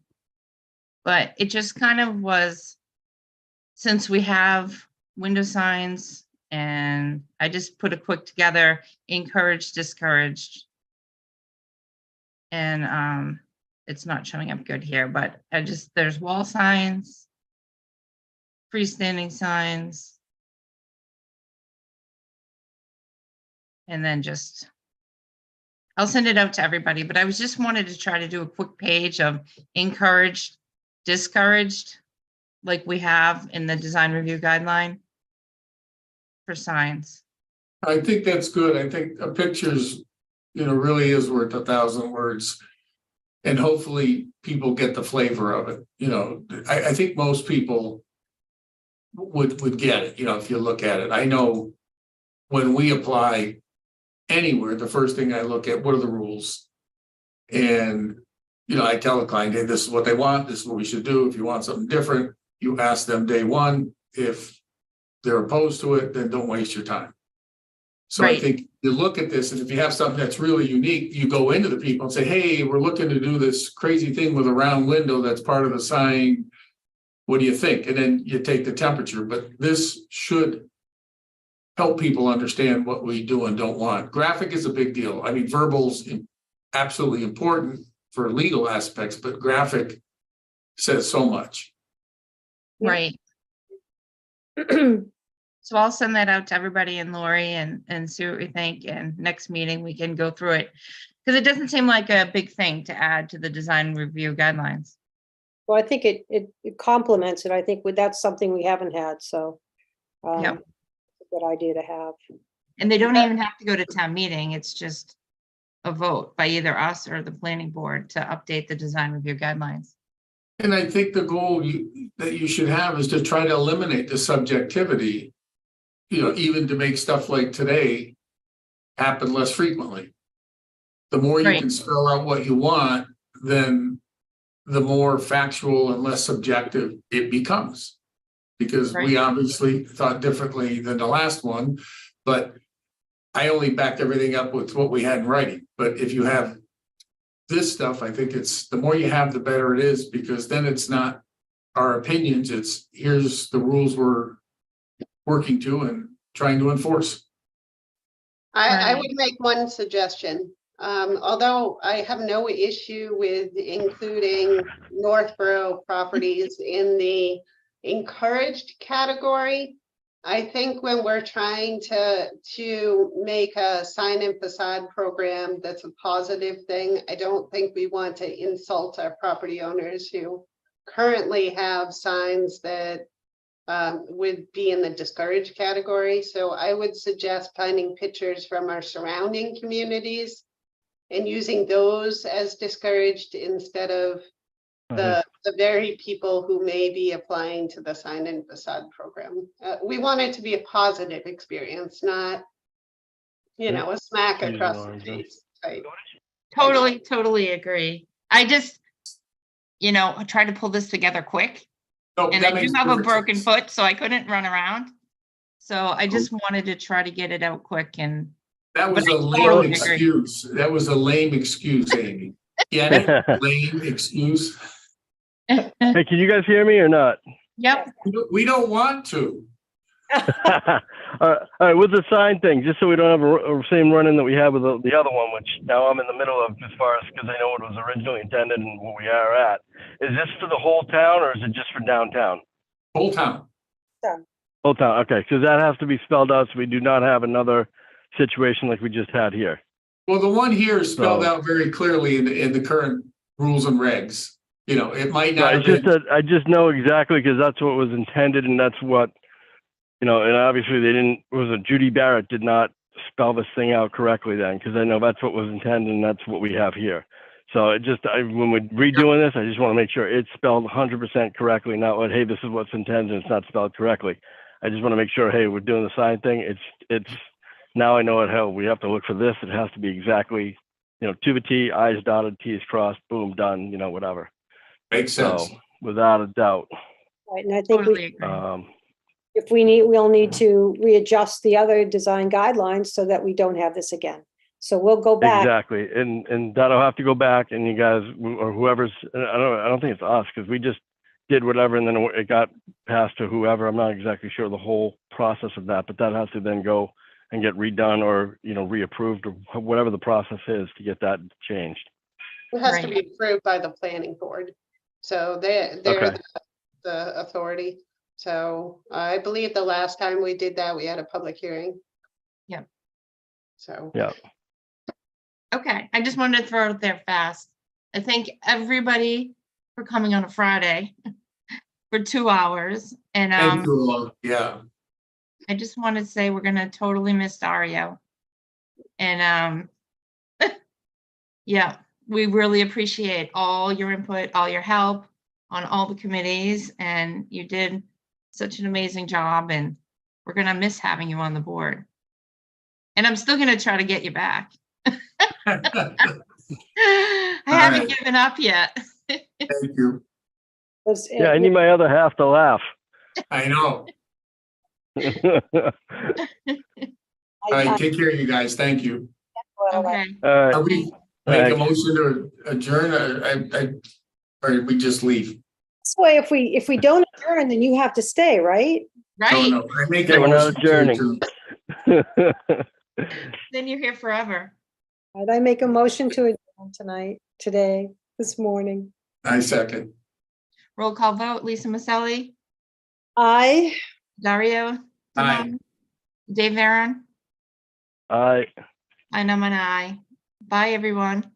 But it just kind of was, since we have window signs and I just put a quick together, encouraged, discouraged. And it's not showing up good here, but there's wall signs, freestanding signs. And then I'll send it out to everybody, but I just wanted to try to do a quick page of encouraged, discouraged, like we have in the design review guideline for signs. I think that's good. I think a picture's, really is worth 1,000 words. And hopefully people get the flavor of it. I think most people would get it, if you look at it. I know when we apply anywhere, the first thing I look at, what are the rules? And, I tell the client, hey, this is what they want. This is what we should do. If you want something different, you ask them day one. If they're opposed to it, then don't waste your time. So I Right. think you look at this, and if you have something that's really unique, you go into the people and say, hey, we're looking to do this crazy thing with a round window that's part of the sign. What do you think? And then you take the temperature, but this should help people understand what we do and don't want. Graphic is a big deal. I mean, verbal's absolutely important for legal aspects, but graphic says so much. Yeah. Right. So I'll send that out to everybody and Lori and see what we think. And next meeting, we can go through it. Because it doesn't seem like a big thing to add to the design review guidelines. Well, I think it complements it. I think that's something we haven't had, so. Yep. It's a good idea to have. And they don't even have to go to town meeting. It's just a vote by either us or the planning board to update the design review guidelines. And I think the goal that you should have is to try to eliminate the subjectivity, even to make stuff like today happen less frequently. The more you Right. can spell out what you want, then the more factual and less subjective it becomes. Because we Right. obviously thought differently than the last one, but I only backed everything up with what we had in writing. But if you have this stuff, I think it's the more you have, the better it is, because then it's not our opinions, it's here's the rules we're working to and trying to enforce. I Right. would make one suggestion. Although I have no issue with including Northborough properties in the encouraged category. I think when we're trying to make a sign and facade program that's a positive thing, I don't think we want to insult our property owners who currently have signs that would be in the discouraged category. So I would suggest finding pictures from our surrounding communities and using those as discouraged instead of the very people who may be applying to the sign and facade program. We want it to be a positive experience, not, a smack Use across the orange, huh? face type. Totally agree. I just, I tried to pull this together quick. So And that I do makes have a perfect broken sense. foot, so I couldn't run around. So I just wanted to try to get it out quick and. That was But I a lame totally agree. excuse. That was a lame excuse, Amy. Yeah, lame excuse. Hey, can you guys hear me or not? Yep, We don't want to. All right, with the sign thing, just so we don't have a same run-in that we had with the other one, which now I'm in the middle of as far as, because I know what was originally intended and what we are at. Is this for the whole town or is it just for downtown? Whole town. Whole town, okay, because that has to be spelled out so we do not have another situation like we just had here. Well, the one here is spelled So- out very clearly in the current rules and regs. It might not Right, have it's just been. that I just know exactly because that's what was intended and that's what, and obviously they didn't, Judy Barrett did not spell this thing out correctly then, because I know that's what was intended and that's what we have here. So when we're redoing this, I just want to make sure it's spelled 100% correctly, not what, hey, this is what's intended and it's not spelled correctly. I just want to make sure, hey, we're doing the sign thing. It's now I know it, hell, we have to look for this. It has to be exactly, to the T, I's dotted, T's crossed, boom, done, whatever. Makes So sense. without a doubt. Right, and I think totally agree. if we'll need to readjust the other design guidelines so that we don't have this again. So we'll go back. Exactly. And that'll have to go back and you guys or whoever's, I don't think it's us because we just did whatever and then it got passed to whoever. I'm not exactly sure the whole process of that, but that has to then go and get redone or, reapproved or whatever the process is to get that changed. It has to Right. be approved by the planning board. So they're Okay. the authority. So I believe the last time we did that, we had a public hearing. Yep. So. Yeah. Okay, I just wanted to throw it there fast. I thank everybody for coming on a Friday for 2 hours. And Thank you all. Yeah. I just want to say we're gonna totally miss Dario. And yeah, we really appreciate all your input, all your help on all the committees, and you did such an amazing job, and we're gonna miss having you on the board. And I'm still gonna try to get you back. I haven't right. given up yet. Thank you. Yeah, I need my other half to laugh. I know. I All right, take care, you guys. Thank you. Okay. All Are right. we make a Thanks. motion to adjourn, or we just leave? This way, if we don't adjourn, then you have to stay, right? No, Right, no, I make Yeah, a we're not motion adjourning. then you're here forever. Right, I make a motion to adjourn tonight, today, this morning. I second. Roll call vote, Lisa Maselli, I. Dario. Aye. Devon, Dave Aaron, All right. I'm an aye. Bye, everyone.